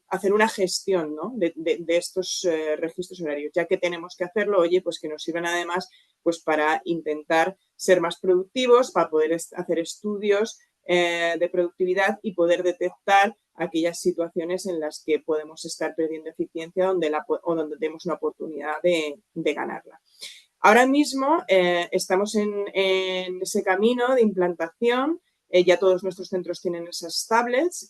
hacer una gestión, ¿no?, de estos registros horarios, ya que tenemos que hacerlo, oye, pues que nos sirven además pues para intentar ser más productivos, para poder hacer estudios de productividad y poder detectar aquellas situaciones en las que podemos estar perdiendo eficiencia o donde tenemos una oportunidad de ganarla. Ahora mismo estamos en ese camino de implantación, ya todos nuestros centros tienen esas tablets,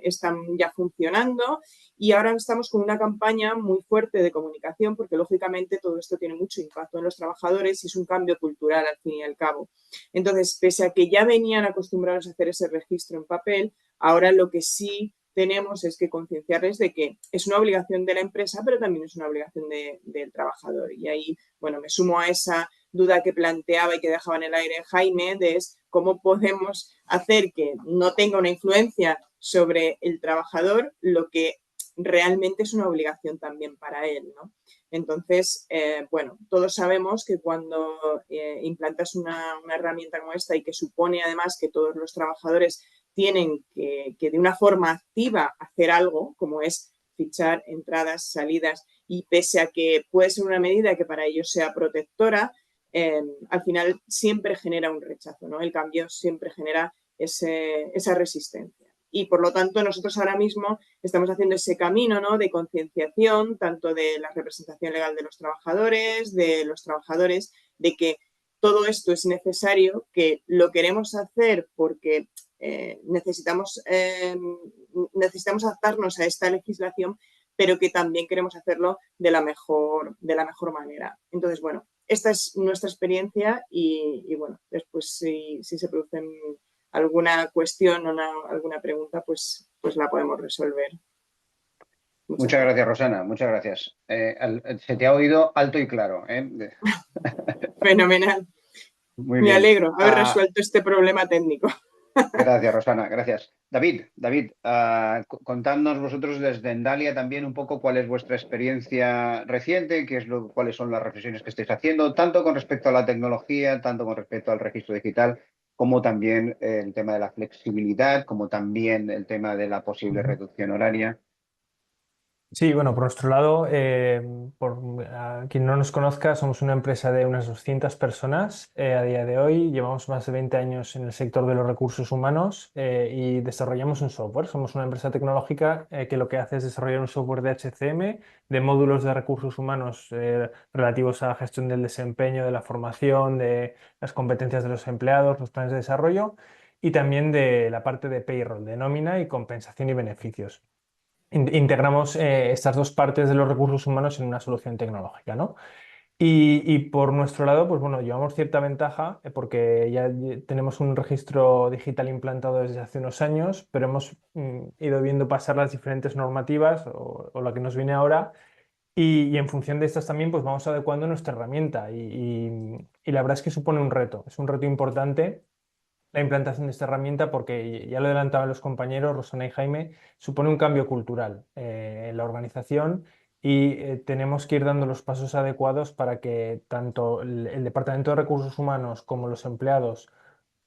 están ya funcionando y ahora estamos con una campaña muy fuerte de comunicación porque lógicamente todo esto tiene mucho impacto en los trabajadores y es un cambio cultural al fin y al cabo. Entonces, pese a que ya venían acostumbrados a hacer ese registro en papel, ahora lo que sí tenemos es que concienciarles de que es una obligación de la empresa, pero también es una obligación del trabajador. Y ahí, bueno, me sumo a esa duda que planteaba y que dejaba en el aire Jaime, de cómo podemos hacer que no tenga una influencia sobre el trabajador lo que realmente es una obligación también para él, ¿no? Entonces, bueno, todos sabemos que cuando implantas una herramienta como esta y que supone además que todos los trabajadores tienen que de una forma activa hacer algo, como es fichar entradas, salidas, y pese a que puede ser una medida que para ellos sea protectora, al final siempre genera un rechazo, ¿no? El cambio siempre genera esa resistencia. Y por lo tanto nosotros ahora mismo estamos haciendo ese camino, ¿no?, de concienciación, tanto de la representación legal de los trabajadores, de que todo esto es necesario, que lo queremos hacer porque necesitamos adaptarnos a esta legislación, pero que también queremos hacerlo de la mejor manera. Entonces, bueno, esta es nuestra experiencia y bueno, después si se producen alguna cuestión o alguna pregunta, pues la podemos resolver. Muchas gracias, Rosana. Muchas gracias. Se te ha oído alto y claro, ¿eh? Fenomenal. Muy Me bien. alegro haber resuelto este problema técnico. Gracias, Rosana. Gracias. David, contadnos vosotros desde Endalia también un poco cuál es vuestra experiencia reciente, cuáles son las reflexiones que estáis haciendo, tanto con respecto a la tecnología, tanto con respecto al registro digital, como también el tema de la flexibilidad, como también el tema de la posible reducción horaria. Sí, bueno, por nuestro lado, a quien no nos conozca, somos una empresa de unas 200 personas a día de hoy. Llevamos más de 20 años en el sector de los recursos humanos y desarrollamos un software. Somos una empresa tecnológica que lo que hace es desarrollar un software de HCM, de módulos de recursos humanos relativos a la gestión del desempeño, de la formación, de las competencias de los empleados, los planes de desarrollo y también de la parte de payroll, de nómina y compensación y beneficios. Integramos estas dos partes de los recursos humanos en una solución tecnológica, ¿no? Y por nuestro lado, pues bueno, llevamos cierta ventaja porque ya tenemos un registro digital implantado desde hace unos años, pero hemos ido viendo pasar las diferentes normativas o la que nos viene ahora y en función de estas también pues vamos adecuando nuestra herramienta y la verdad es que supone un reto, es un reto importante la implantación de esta herramienta porque, ya lo adelantaban los compañeros, Rosana y Jaime, supone un cambio cultural en la organización y tenemos que ir dando los pasos adecuados para que tanto el Departamento de Recursos Humanos como los empleados,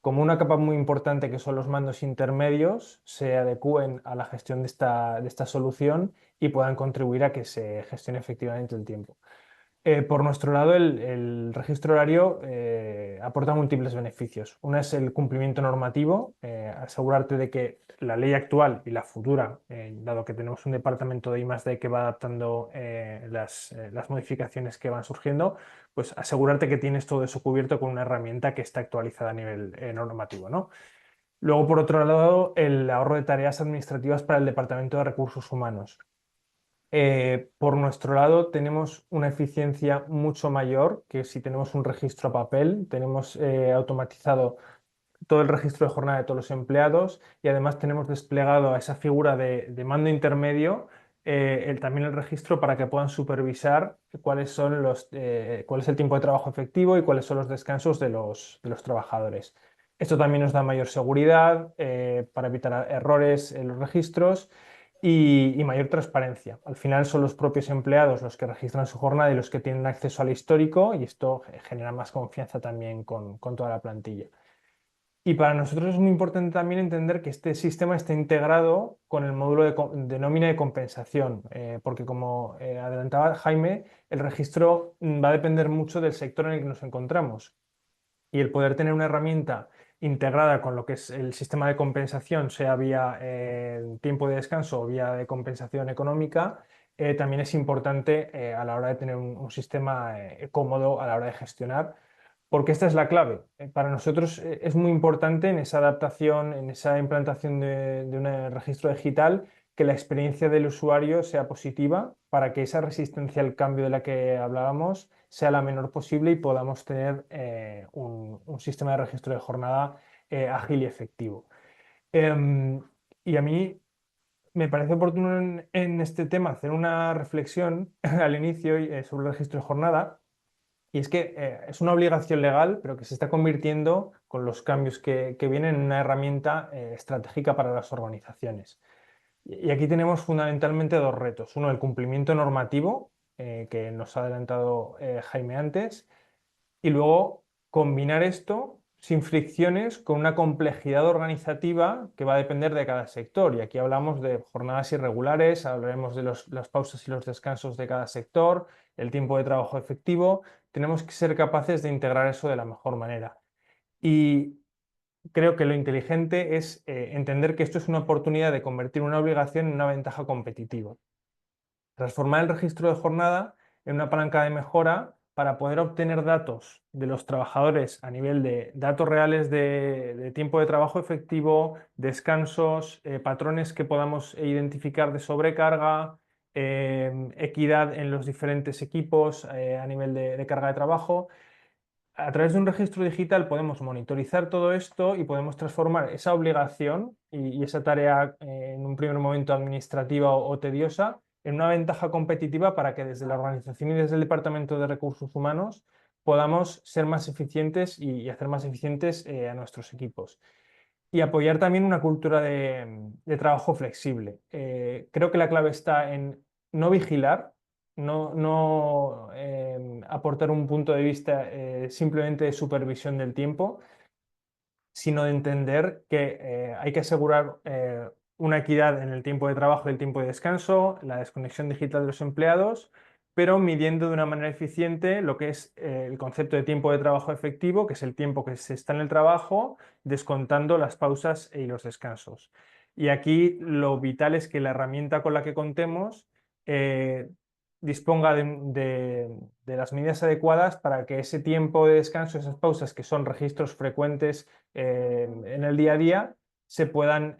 como una capa muy importante que son los mandos intermedios, se adecúen a la gestión de esta solución y puedan contribuir a que se gestione efectivamente el tiempo. Por nuestro lado, el registro horario aporta múltiples beneficios. Una es el cumplimiento normativo, asegurarte de que la ley actual y la futura, dado que tenemos un departamento de I+D que va adaptando las modificaciones que van surgiendo, pues asegurarte que tienes todo eso cubierto con una herramienta que está actualizada a nivel normativo, ¿no? Luego, por otro lado, el ahorro de tareas administrativas para el Departamento de Recursos Humanos. Por nuestro lado, tenemos una eficiencia mucho mayor que si tenemos un registro a papel. Tenemos automatizado todo el registro de jornada de todos los empleados y además tenemos desplegado a esa figura de mando intermedio también el registro para que puedan supervisar cuál es el tiempo de trabajo efectivo y cuáles son los descansos de los trabajadores. Esto también nos da mayor seguridad para evitar errores en los registros y mayor transparencia. Al final son los propios empleados los que registran su jornada y los que tienen acceso al histórico, y esto genera más confianza también con toda la plantilla. Y para nosotros es muy importante también entender que este sistema está integrado con el módulo de nómina de compensación, porque como adelantaba Jaime, el registro va a depender mucho del sector en el que nos encontramos. Y el poder tener una herramienta integrada con lo que es el sistema de compensación, sea vía tiempo de descanso o vía de compensación económica, también es importante a la hora de tener un sistema cómodo a la hora de gestionar, porque esta es la clave. Para nosotros es muy importante en esa adaptación, en esa implantación de un registro digital, que la experiencia del usuario sea positiva para que esa resistencia al cambio de la que hablábamos sea la menor posible y podamos tener un sistema de registro de jornada ágil y efectivo. Y a mí me parece oportuno en este tema hacer una reflexión al inicio sobre el registro de jornada. Y es que es una obligación legal, pero que se está convirtiendo con los cambios que vienen en una herramienta estratégica para las organizaciones. Y aquí tenemos fundamentalmente dos retos. Uno, el cumplimiento normativo, que nos ha adelantado Jaime antes, y luego combinar esto sin fricciones con una complejidad organizativa que va a depender de cada sector. Y aquí hablamos de jornadas irregulares, hablaremos de las pausas y los descansos de cada sector, el tiempo de trabajo efectivo. Tenemos que ser capaces de integrar eso de la mejor manera. Y creo que lo inteligente es entender que esto es una oportunidad de convertir una obligación en una ventaja competitiva. Transformar el registro de jornada en una palanca de mejora para poder obtener datos de los trabajadores a nivel de datos reales de tiempo de trabajo efectivo, descansos, patrones que podamos identificar de sobrecarga, equidad en los diferentes equipos a nivel de carga de trabajo. A través de un registro digital podemos monitorizar todo esto y podemos transformar esa obligación y esa tarea en un primer momento administrativa o tediosa en una ventaja competitiva para que desde la organización y desde el Departamento de Recursos Humanos podamos ser más eficientes y hacer más eficientes a nuestros equipos. Y apoyar también una cultura de trabajo flexible. Creo que la clave está en no vigilar, no aportar un punto de vista simplemente de supervisión del tiempo, sino de entender que hay que asegurar una equidad en el tiempo de trabajo y el tiempo de descanso, la desconexión digital de los empleados, pero midiendo de una manera eficiente lo que es el concepto de tiempo de trabajo efectivo, que es el tiempo que se está en el trabajo, descontando las pausas y los descansos. Y aquí lo vital es que la herramienta con la que contemos disponga de las medidas adecuadas para que ese tiempo de descanso, esas pausas que son registros frecuentes en el día a día, se puedan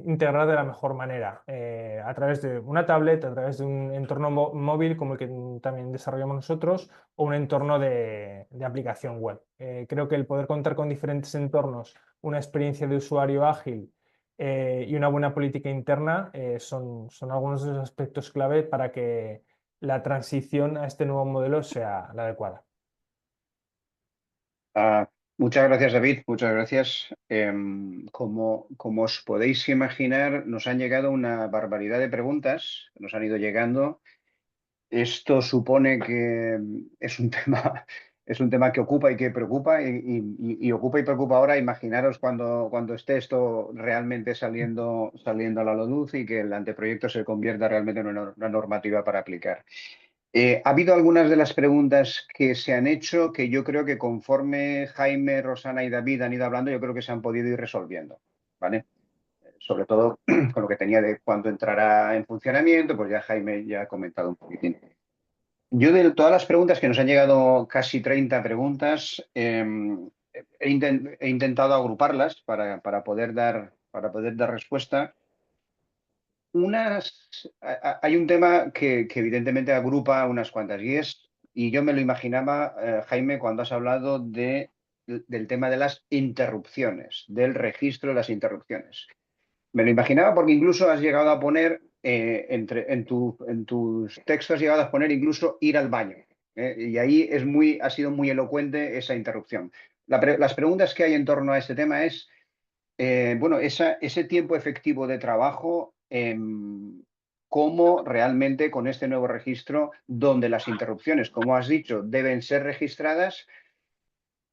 integrar de la mejor manera a través de una tablet, a través de un entorno móvil como el que también desarrollamos nosotros, o un entorno de aplicación web. Creo que el poder contar con diferentes entornos, una experiencia de usuario ágil y una buena política interna son algunos de los aspectos clave para que la transición a este nuevo modelo sea la adecuada. Muchas gracias, David. Muchas gracias. Como os podéis imaginar, nos han llegado una barbaridad de preguntas, nos han ido llegando. Esto supone que es un tema que ocupa y que preocupa y ocupa y preocupa ahora. Imaginaros cuando esté esto realmente saliendo a la luz y que el anteproyecto se convierta realmente en una normativa para aplicar. Ha habido algunas de las preguntas que se han hecho que yo creo que conforme Jaime, Rosana y David han ido hablando, yo creo que se han podido ir resolviendo, ¿vale? Sobre todo con lo que tenía de cuándo entrará en funcionamiento, pues ya Jaime ya ha comentado un poquitín. Yo de todas las preguntas que nos han llegado, casi 30 preguntas, he intentado agruparlas para poder dar respuesta. Hay un tema que evidentemente agrupa unas cuantas y yo me lo imaginaba, Jaime, cuando has hablado del tema de las interrupciones, del registro de las interrupciones. Me lo imaginaba porque incluso has llegado a poner en tus textos has llegado a poner incluso ir al baño. Y ahí ha sido muy elocuente esa interrupción. Las preguntas que hay en torno a este tema es, bueno, ese tiempo efectivo de trabajo, cómo realmente con este nuevo registro, donde las interrupciones, como has dicho, deben ser registradas,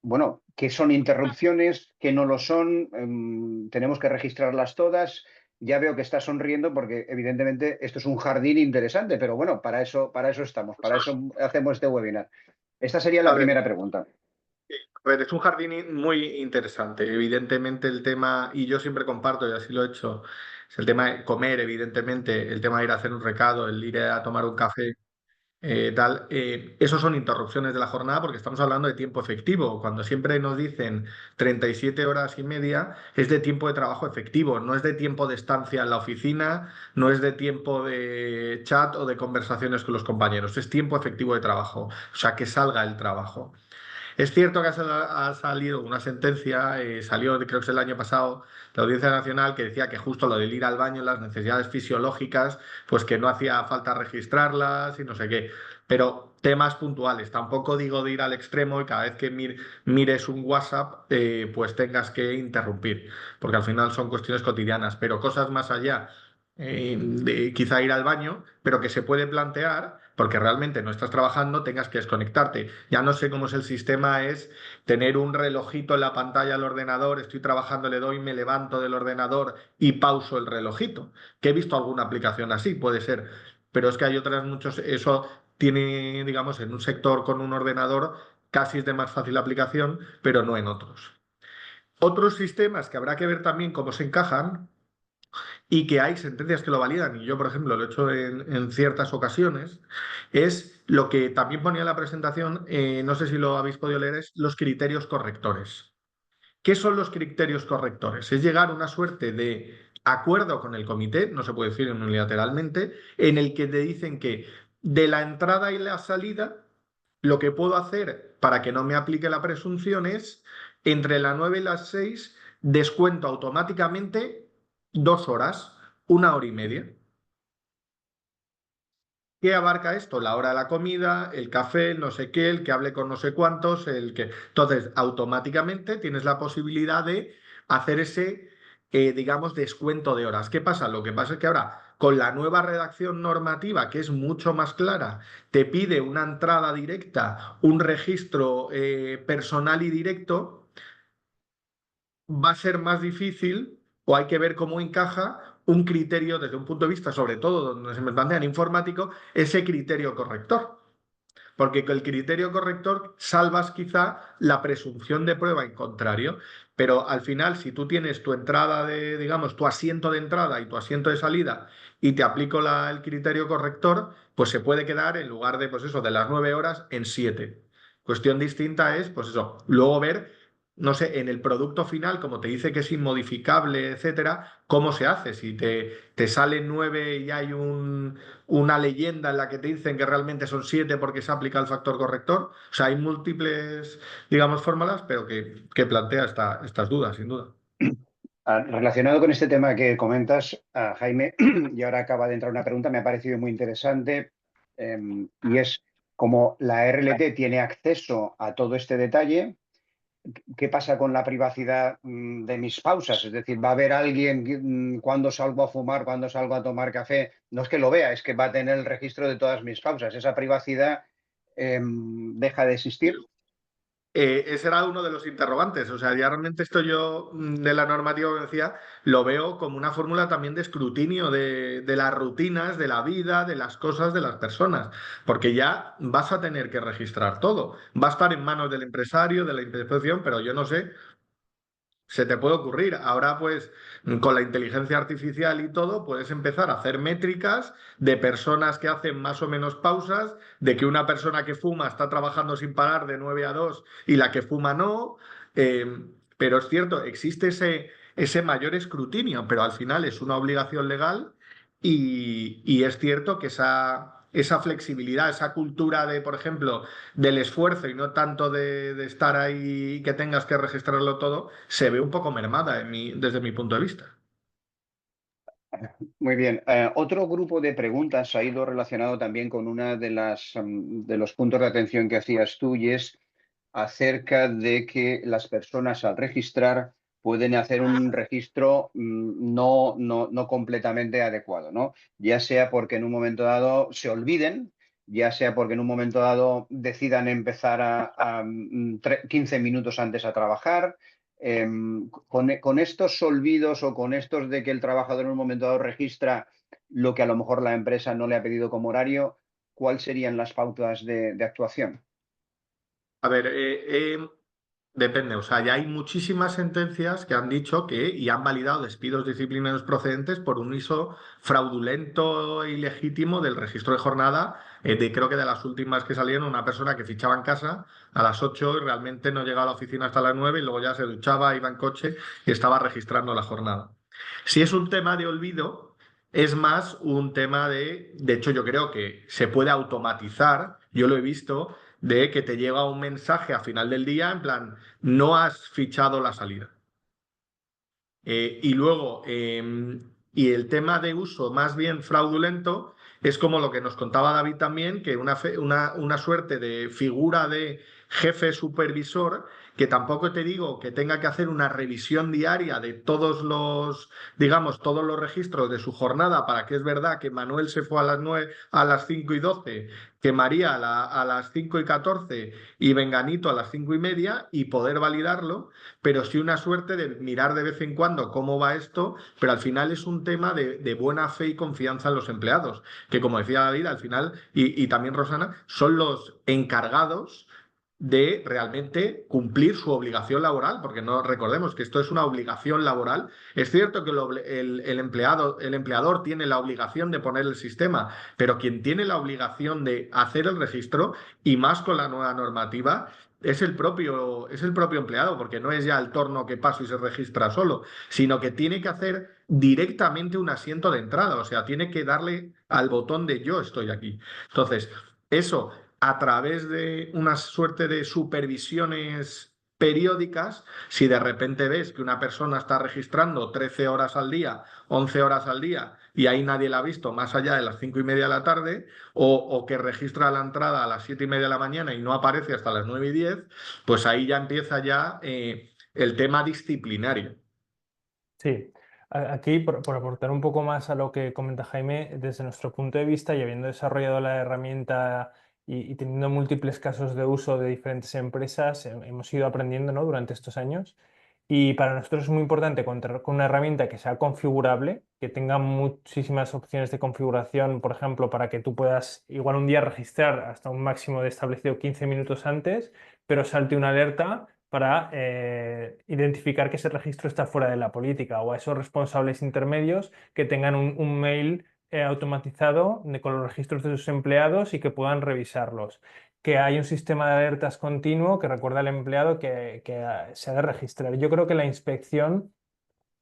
bueno, ¿qué son interrupciones? ¿Qué no lo son? Tenemos que registrarlas todas. Ya veo que estás sonriendo porque evidentemente esto es un jardín interesante, pero bueno, para eso estamos, para eso hacemos este webinar. Esta sería la primera pregunta. A ver, es un jardín muy interesante. Evidentemente el tema, y yo siempre comparto, y así lo he hecho, es el tema de comer, evidentemente, el tema de ir a hacer un recado, el ir a tomar un café, tal. Esos son interrupciones de la jornada porque estamos hablando de tiempo efectivo. Cuando siempre nos dicen 37 horas y media, es de tiempo de trabajo efectivo, no es de tiempo de estancia en la oficina, no es de tiempo de chat o de conversaciones con los compañeros, es tiempo efectivo de trabajo, o sea, que salga el trabajo. Es cierto que ha salido una sentencia, salió creo que es el año pasado, la Audiencia Nacional, que decía que justo lo del ir al baño, las necesidades fisiológicas, pues que no hacía falta registrarlas y no sé qué. Pero temas puntuales, tampoco digo de ir al extremo y cada vez que mires un WhatsApp, pues tengas que interrumpir, porque al final son cuestiones cotidianas, pero cosas más allá de quizá ir al baño, pero que se puede plantear porque realmente no estás trabajando, tengas que desconectarte. Ya no sé cómo es el sistema, es tener un relojito en la pantalla del ordenador, estoy trabajando, le doy, me levanto del ordenador y pauso el relojito. Que he visto alguna aplicación así, puede ser, pero es que hay otras muchos, eso tiene, digamos, en un sector con un ordenador casi es de más fácil aplicación, pero no en otros. Otros sistemas que habrá que ver también cómo se encajan y que hay sentencias que lo validan, y yo, por ejemplo, lo he hecho en ciertas ocasiones, es lo que también ponía en la presentación, no sé si lo habéis podido leer, es los criterios correctores. ¿Qué son los criterios correctores? Es llegar a una suerte de acuerdo con el comité, no se puede decir unilateralmente, en el que te dicen que de la entrada y la salida, lo que puedo hacer para que no me aplique la presunción es, entre las 9 y las 6, descuento automáticamente 2 horas, 1 hora y media. ¿Qué abarca esto? La hora de la comida, el café, el no sé qué, el que hable con no sé cuántos, el que... Entonces, automáticamente tienes la posibilidad de hacer ese, digamos, descuento de horas. ¿Qué pasa? Lo que pasa es que ahora, con la nueva redacción normativa, que es mucho más clara, te pide una entrada directa, un registro personal y directo, va a ser más difícil o hay que ver cómo encaja un criterio desde un punto de vista, sobre todo donde se me plantean informático, ese criterio corrector. Porque con el criterio corrector salvas quizá la presunción de prueba en contrario, pero al final si tú tienes tu entrada de, digamos, tu asiento de entrada y tu asiento de salida y te aplico el criterio corrector, pues se puede quedar en lugar de, pues eso, de las 9 horas en 7. Cuestión distinta es, pues eso, luego ver, no sé, en el producto final, como te dice que es inmodificable, etcétera, cómo se hace. Si te salen 9 y hay una leyenda en la que te dicen que realmente son 7 porque se aplica el factor corrector. O sea, hay múltiples, digamos, fórmulas, pero que plantea estas dudas, sin duda. Relacionado con este tema que comentas, Jaime, y ahora acaba de entrar una pregunta, me ha parecido muy interesante, y es como la RLT tiene acceso a todo este detalle, ¿qué pasa con la privacidad de mis pausas? Es decir, ¿va a haber alguien cuando salgo a fumar, cuando salgo a tomar café? No es que lo vea, es que va a tener el registro de todas mis pausas. ¿Esa privacidad deja de existir? Ese era uno de los interrogantes. O sea, ya realmente esto yo, de la normativa que decía, lo veo como una fórmula también de escrutinio de las rutinas, de la vida, de las cosas, de las personas. Porque ya vas a tener que registrar todo. Va a estar en manos del empresario, de la inspección, pero yo no sé. Se te puede ocurrir. Ahora, pues, con la inteligencia artificial y todo, puedes empezar a hacer métricas de personas que hacen más o menos pausas, de que una persona que fuma está trabajando sin parar de 9 a 2 y la que fuma no. Pero es cierto, existe ese mayor escrutinio, pero al final es una obligación legal y es cierto que esa flexibilidad, esa cultura de, por ejemplo, del esfuerzo y no tanto de estar ahí y que tengas que registrarlo todo, se ve un poco mermada desde mi punto de vista. Muy bien. Otro grupo de preguntas ha ido relacionado también con una de de los puntos de atención que hacías tú, y es acerca de que las personas al registrar pueden hacer un registro no completamente adecuado, ¿no? Ya sea porque en un momento dado se olviden, ya sea porque en un momento dado decidan empezar 15 minutos antes a trabajar. Con estos olvidos o con estos de que el trabajador en un momento dado registra lo que a lo mejor la empresa no le ha pedido como horario, ¿cuáles serían las pautas de actuación? A ver, depende, o sea, ya hay muchísimas sentencias que han dicho que y han validado despidos disciplinarios procedentes por un uso fraudulento e ilegítimo del registro de jornada. Creo que de las últimas que salieron, una persona que fichaba en casa a las 8 y realmente no llegaba a la oficina hasta las 9 y luego ya se duchaba, iba en coche y estaba registrando la jornada. Si es un tema de olvido, es más un tema de hecho, yo creo que se puede automatizar, yo lo he visto, de que te llega un mensaje a final del día en plan, no has fichado la salida. Y luego, y el tema de uso más bien fraudulento es como lo que nos contaba David también, que una suerte de figura de jefe supervisor, que tampoco te digo que tenga que hacer una revisión diaria de todos los, digamos, todos los registros de su jornada, para que es verdad que Manuel se fue a las 9, a las 5:12, que María a las 5:14 y Venganito a las 5:30, y poder validarlo, pero sí una suerte de mirar de vez en cuando cómo va esto, pero al final es un tema de buena fe y confianza en los empleados, que como decía David, al final, y también Rosana, son los encargados de realmente cumplir su obligación laboral, porque no recordemos que esto es una obligación laboral. Es cierto que el empleador tiene la obligación de poner el sistema, pero quien tiene la obligación de hacer el registro, y más con la nueva normativa, es el propio empleado, porque no es ya el torno que paso y se registra solo, sino que tiene que hacer directamente un asiento de entrada, o sea, tiene que darle al botón de yo estoy aquí. Entonces, eso a través de una suerte de supervisiones periódicas, si de repente ves que una persona está registrando 13 horas al día, 11 horas al día, y ahí nadie la ha visto más allá de las 5:30 de la tarde, o que registra la entrada a las 7:30 de la mañana y no aparece hasta las 9:10, pues ahí ya empieza el tema disciplinario. Sí, aquí por aportar un poco más a lo que comenta Jaime, desde nuestro punto de vista y habiendo desarrollado la herramienta y teniendo múltiples casos de uso de diferentes empresas, hemos ido aprendiendo, ¿no?, durante estos años. Y para nosotros es muy importante contar con una herramienta que sea configurable, que tenga muchísimas opciones de configuración, por ejemplo, para que tú puedas igual un día registrar hasta un máximo de establecido 15 minutos antes, pero salte una alerta para identificar que ese registro está fuera de la política, o a esos responsables intermedios que tengan un mail automatizado con los registros de sus empleados y que puedan revisarlos. Que hay un sistema de alertas continuo que recuerda al empleado que se ha de registrar. Yo creo que la inspección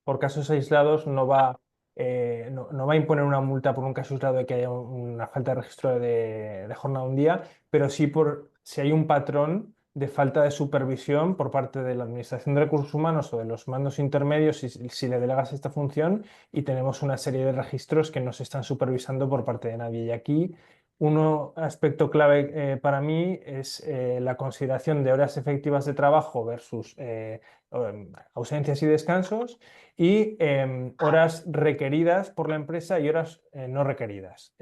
por casos aislados no va a imponer una multa por un caso aislado de que haya una falta de registro de jornada un día, pero sí por si hay un patrón de falta de supervisión por parte de la Administración de Recursos Humanos o de los mandos intermedios, si le delegas esta función, y tenemos una serie de registros que no se están supervisando por parte de nadie. Y aquí un aspecto clave para mí es la consideración de horas efectivas de trabajo versus ausencias y descansos, y horas requeridas por la empresa y horas no requeridas.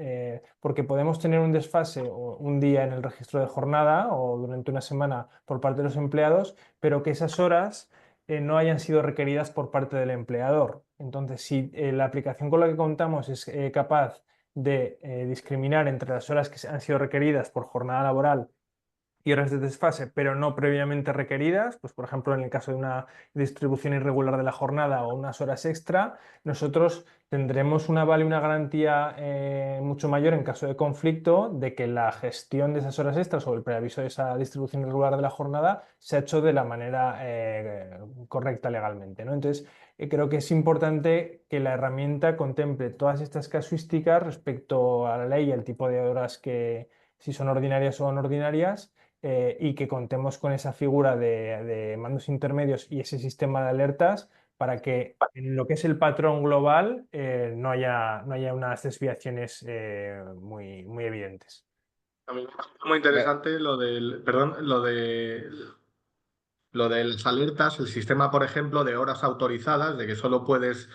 Porque podemos tener un desfase o un día en el registro de jornada o durante una semana por parte de los empleados, pero que esas horas no hayan sido requeridas por parte del empleador. Entonces, si la aplicación con la que contamos es capaz de discriminar entre las horas que han sido requeridas por jornada laboral y horas de desfase, pero no previamente requeridas, pues por ejemplo en el caso de una distribución irregular de la jornada o unas horas extra, nosotros tendremos un aval y una garantía mucho mayor en caso de conflicto de que la gestión de esas horas extras o el preaviso de esa distribución irregular de la jornada se ha hecho de la manera correcta legalmente, ¿no? Entonces, creo que es importante que la herramienta contemple todas estas casuísticas respecto a la ley y al tipo de horas que, si son ordinarias o no ordinarias, y que contemos con esa figura de mandos intermedios y ese sistema de alertas para que en lo que es el patrón global no haya unas desviaciones muy evidentes. A mí me parece muy interesante lo del, perdón, lo de las alertas, el sistema, por ejemplo, de horas autorizadas, de que solo puedes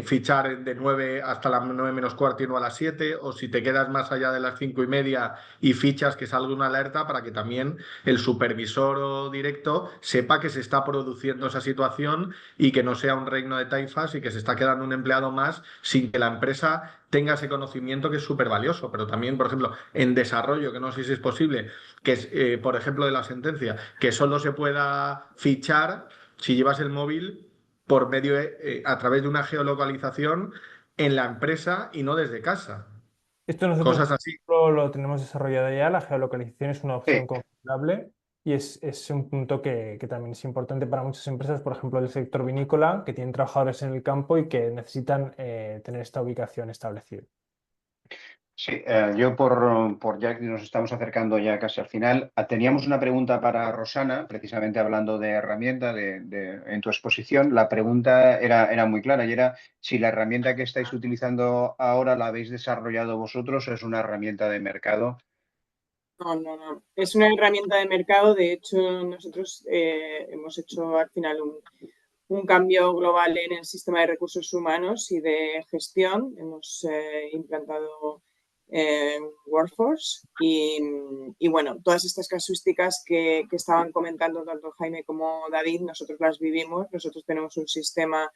fichar de 9 hasta las 9 menos cuarto y no a las 7, o si te quedas más allá de las 5:30 y fichas, que salga una alerta para que también el supervisor o directo sepa que se está produciendo esa situación y que no sea un reino de taifas y que se está quedando un empleado más sin que la empresa tenga ese conocimiento, que es súper valioso. Pero también, por ejemplo, en desarrollo, que no sé si es posible, que es, por ejemplo, de la sentencia, que solo se pueda fichar si llevas el móvil por medio a través de una geolocalización en la empresa y no desde casa. Esto nosotros Cosas así. lo tenemos desarrollado ya. La geolocalización es una opción Sí, configurable y es un punto que también es importante para muchas empresas, por ejemplo, del sector vinícola, que tienen trabajadores en el campo y que necesitan tener esta ubicación establecida. sí, yo ya que nos estamos acercando ya casi al final, teníamos una pregunta para Rosana, precisamente hablando de herramienta en tu exposición. La pregunta era muy clara y era si la herramienta que estáis utilizando ahora la habéis desarrollado vosotros o es una herramienta de mercado. No. Es una herramienta de mercado. De hecho, nosotros hemos hecho al final un cambio global en el sistema de recursos humanos y de gestión. Hemos implantado Workforce y bueno, todas estas casuísticas que estaban comentando tanto Jaime como David, nosotros las vivimos. Nosotros tenemos un sistema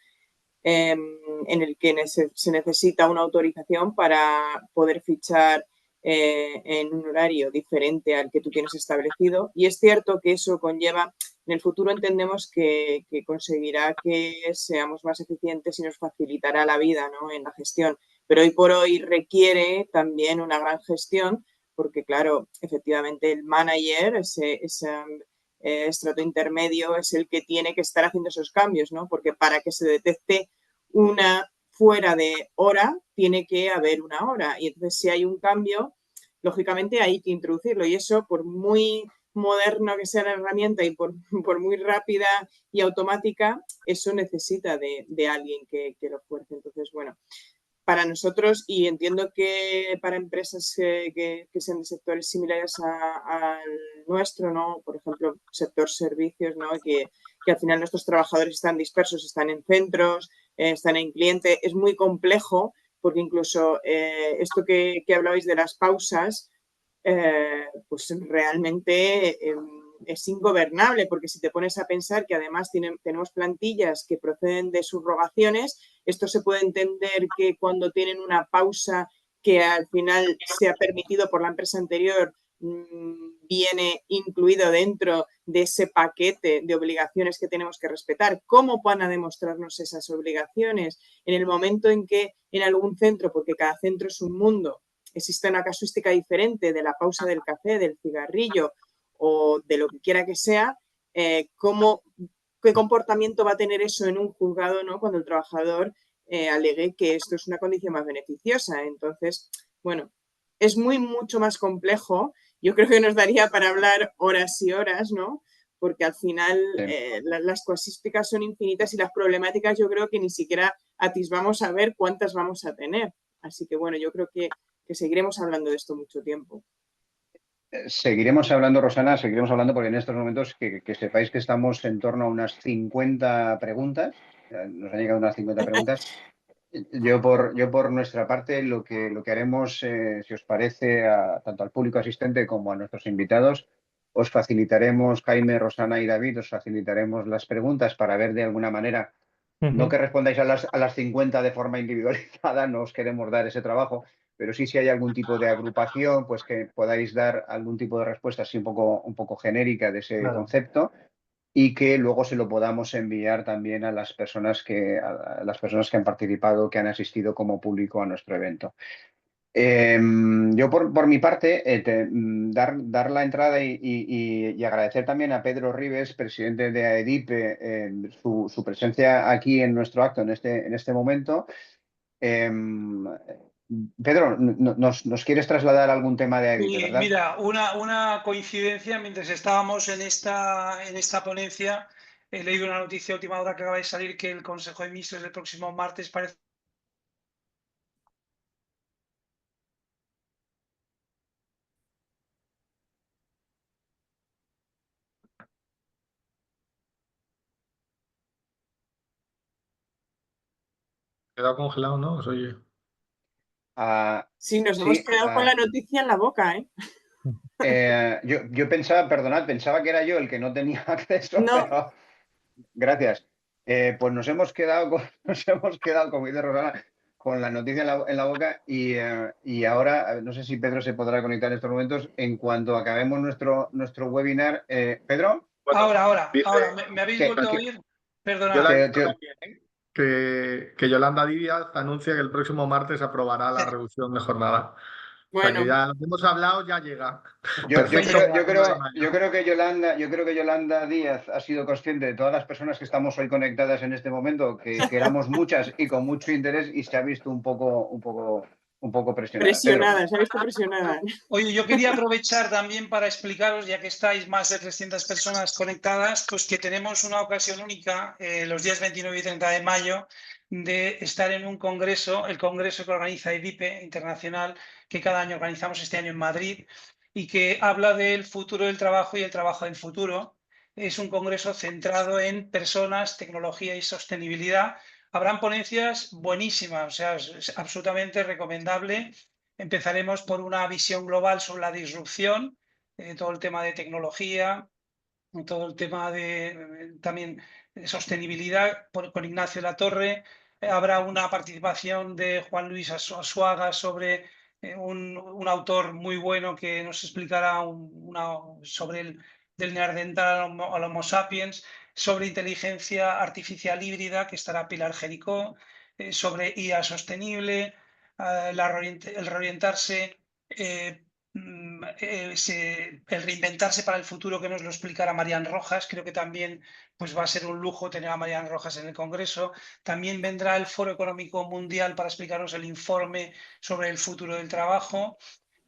en el que se necesita una autorización para poder fichar en un horario diferente al que tú tienes establecido. Y es cierto que eso conlleva, en el futuro entendemos que conseguirá que seamos más eficientes y nos facilitará la vida, ¿no?, en la gestión. Pero hoy por hoy requiere también una gran gestión porque, claro, efectivamente el manager, ese estrato intermedio, es el que tiene que estar haciendo esos cambios, ¿no? Porque para que se detecte una fuera de hora, tiene que haber una hora. Y entonces, si hay un cambio, lógicamente hay que introducirlo. Y eso, por muy moderno que sea la herramienta y por muy rápida y automática, eso necesita de alguien que lo fuerce. Entonces, bueno, para nosotros, y entiendo que para empresas que sean de sectores similares al nuestro, ¿no?, por ejemplo, sector servicios, ¿no?, que al final nuestros trabajadores están dispersos, están en centros, están en cliente, es muy complejo porque incluso esto que hablabais de las pausas, pues realmente es ingobernable, porque si te pones a pensar que además tenemos plantillas que proceden de subrogaciones, esto se puede entender que cuando tienen una pausa que al final se ha permitido por la empresa anterior, viene incluido dentro de ese paquete de obligaciones que tenemos que respetar. ¿Cómo van a demostrarnos esas obligaciones? En el momento en que en algún centro, porque cada centro es un mundo, existe una casuística diferente de la pausa del café, del cigarrillo o de lo que quiera que sea, ¿qué comportamiento va a tener eso en un juzgado, ¿no?, cuando el trabajador alegue que esto es una condición más beneficiosa? Entonces, bueno, es mucho más complejo. Yo creo que nos daría para hablar horas y horas, ¿no?, porque al final las casuísticas son infinitas y las problemáticas yo creo que ni siquiera atisbamos a ver cuántas vamos a tener. Así que bueno, yo creo que seguiremos hablando de esto mucho tiempo. Seguiremos hablando, Rosana, seguiremos hablando porque en estos momentos que sepáis que estamos en torno a unas 50 preguntas. Nos han llegado unas 50 preguntas. Yo por nuestra parte lo que haremos, si os parece, tanto al público asistente como a nuestros invitados, os facilitaremos, Jaime, Rosana y David, os facilitaremos las preguntas para ver de alguna manera, no que respondáis a las 50 de forma individualizada, no os queremos dar ese trabajo, pero sí si hay algún tipo de agrupación, pues que podáis dar algún tipo de respuesta así un poco genérica de ese concepto y que luego se lo podamos enviar también a las personas que han participado, que han asistido como público a nuestro evento. Yo por mi parte, dar la entrada y agradecer también a Pedro Ribes, presidente de AEDIPE, su presencia aquí en nuestro acto en este momento. Pedro, ¿nos quieres trasladar algún tema de AEDIPE, verdad? Mira, una coincidencia mientras estábamos en esta ponencia. He leído una noticia a última hora que acaba de salir que el Consejo de Ministros del próximo martes parece Quedado congelado, ¿no? Soy... Sí, nos Sí, hemos quedado con la noticia en la boca, ¿eh? yo pensaba, perdonad, pensaba que era yo el que no tenía acceso, No. pero gracias. Pues nos hemos quedado, como dice Rosana, con la noticia en la boca y ahora, no sé si Pedro se podrá conectar en estos momentos, en cuanto acabemos nuestro webinar. ¿Pedro? Bueno, ahora, dice ¿me habéis que- vuelto a que- oír? Perdonad. Yolanda que- también, ¿eh? que Yolanda Díaz anuncia que el próximo martes aprobará la reducción de jornada. O sea que Bueno, ya lo que hemos hablado ya llega. Yo Perfecto. creo que Yolanda Díaz ha sido consciente de todas las personas que estamos hoy conectadas en este momento, que éramos muchas y con mucho interés, y se ha visto un poco presionada. Pedro. presionada, se ha visto presionada. Oye, yo quería aprovechar también para explicaros, ya que estáis más de 300 personas conectadas, pues que tenemos una ocasión única los días 29 y 30 de mayo de estar en un congreso, el congreso que organiza EDIPE Internacional, que cada año organizamos este año en Madrid, y que habla del futuro del trabajo y el trabajo del futuro. Es un congreso centrado en personas, tecnología y sostenibilidad. Habrán ponencias buenísimas, o sea, es absolutamente recomendable. Empezaremos por una visión global sobre la disrupción, todo el tema de tecnología, todo el tema de también sostenibilidad con Ignacio Latorre. Habrá una participación de Juan Luis Asuaga sobre un autor muy bueno que nos explicará sobre el del Neandertal al Homo sapiens, sobre inteligencia artificial híbrida, que estará Pilar Jericó, sobre IA sostenible, el reorientarse, el reinventarse para el futuro, que nos lo explicará Marian Rojas. Creo que también pues, va a ser un lujo tener a Marian Rojas en el Congreso. También vendrá el Foro Económico Mundial para explicarnos el informe sobre el futuro del trabajo.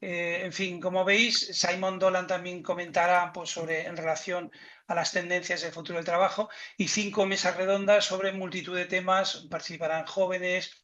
En fin, como veis, Simon Dolan también comentará pues, en relación a las tendencias del futuro del trabajo, y 5 mesas redondas sobre multitud de temas. Participarán jóvenes,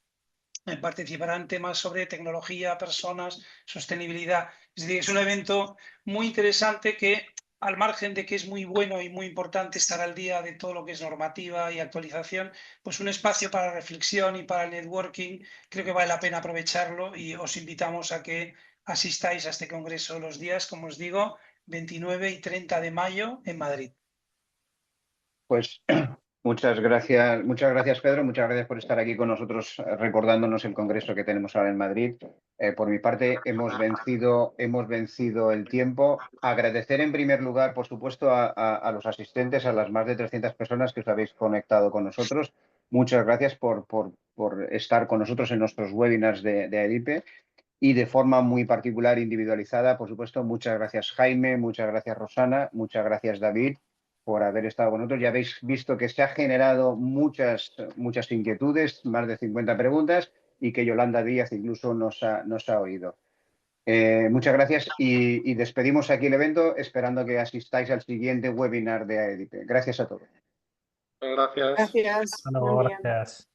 participarán temas sobre tecnología, personas, sostenibilidad. Es decir, es un evento muy interesante que, al margen de que es muy bueno y muy importante estar al día de todo lo que es normativa y actualización, pues un espacio para reflexión y para el networking, creo que vale la pena aprovecharlo, y os invitamos a que asistáis a este congreso los días, como os digo, 29 y 30 de mayo en Madrid. Pues muchas gracias, Pedro, muchas gracias por estar aquí con nosotros recordándonos el congreso que tenemos ahora en Madrid. Por mi parte, hemos vencido el tiempo. Agradecer en primer lugar, por supuesto, a los asistentes, a las más de 300 personas que os habéis conectado con nosotros. Muchas gracias por estar con nosotros en nuestros webinars de EDIPE. Y de forma muy particular, individualizada, por supuesto, muchas gracias Jaime, muchas gracias Rosana, muchas gracias David por haber estado con nosotros. Ya habéis visto que se ha generado muchas inquietudes, más de 50 preguntas, y que Yolanda Díaz incluso nos ha oído. Muchas gracias y despedimos aquí el evento esperando que asistáis al siguiente webinar de AEDIPE. Gracias a todos. Gracias. Gracias. Bueno, Buen día. gracias.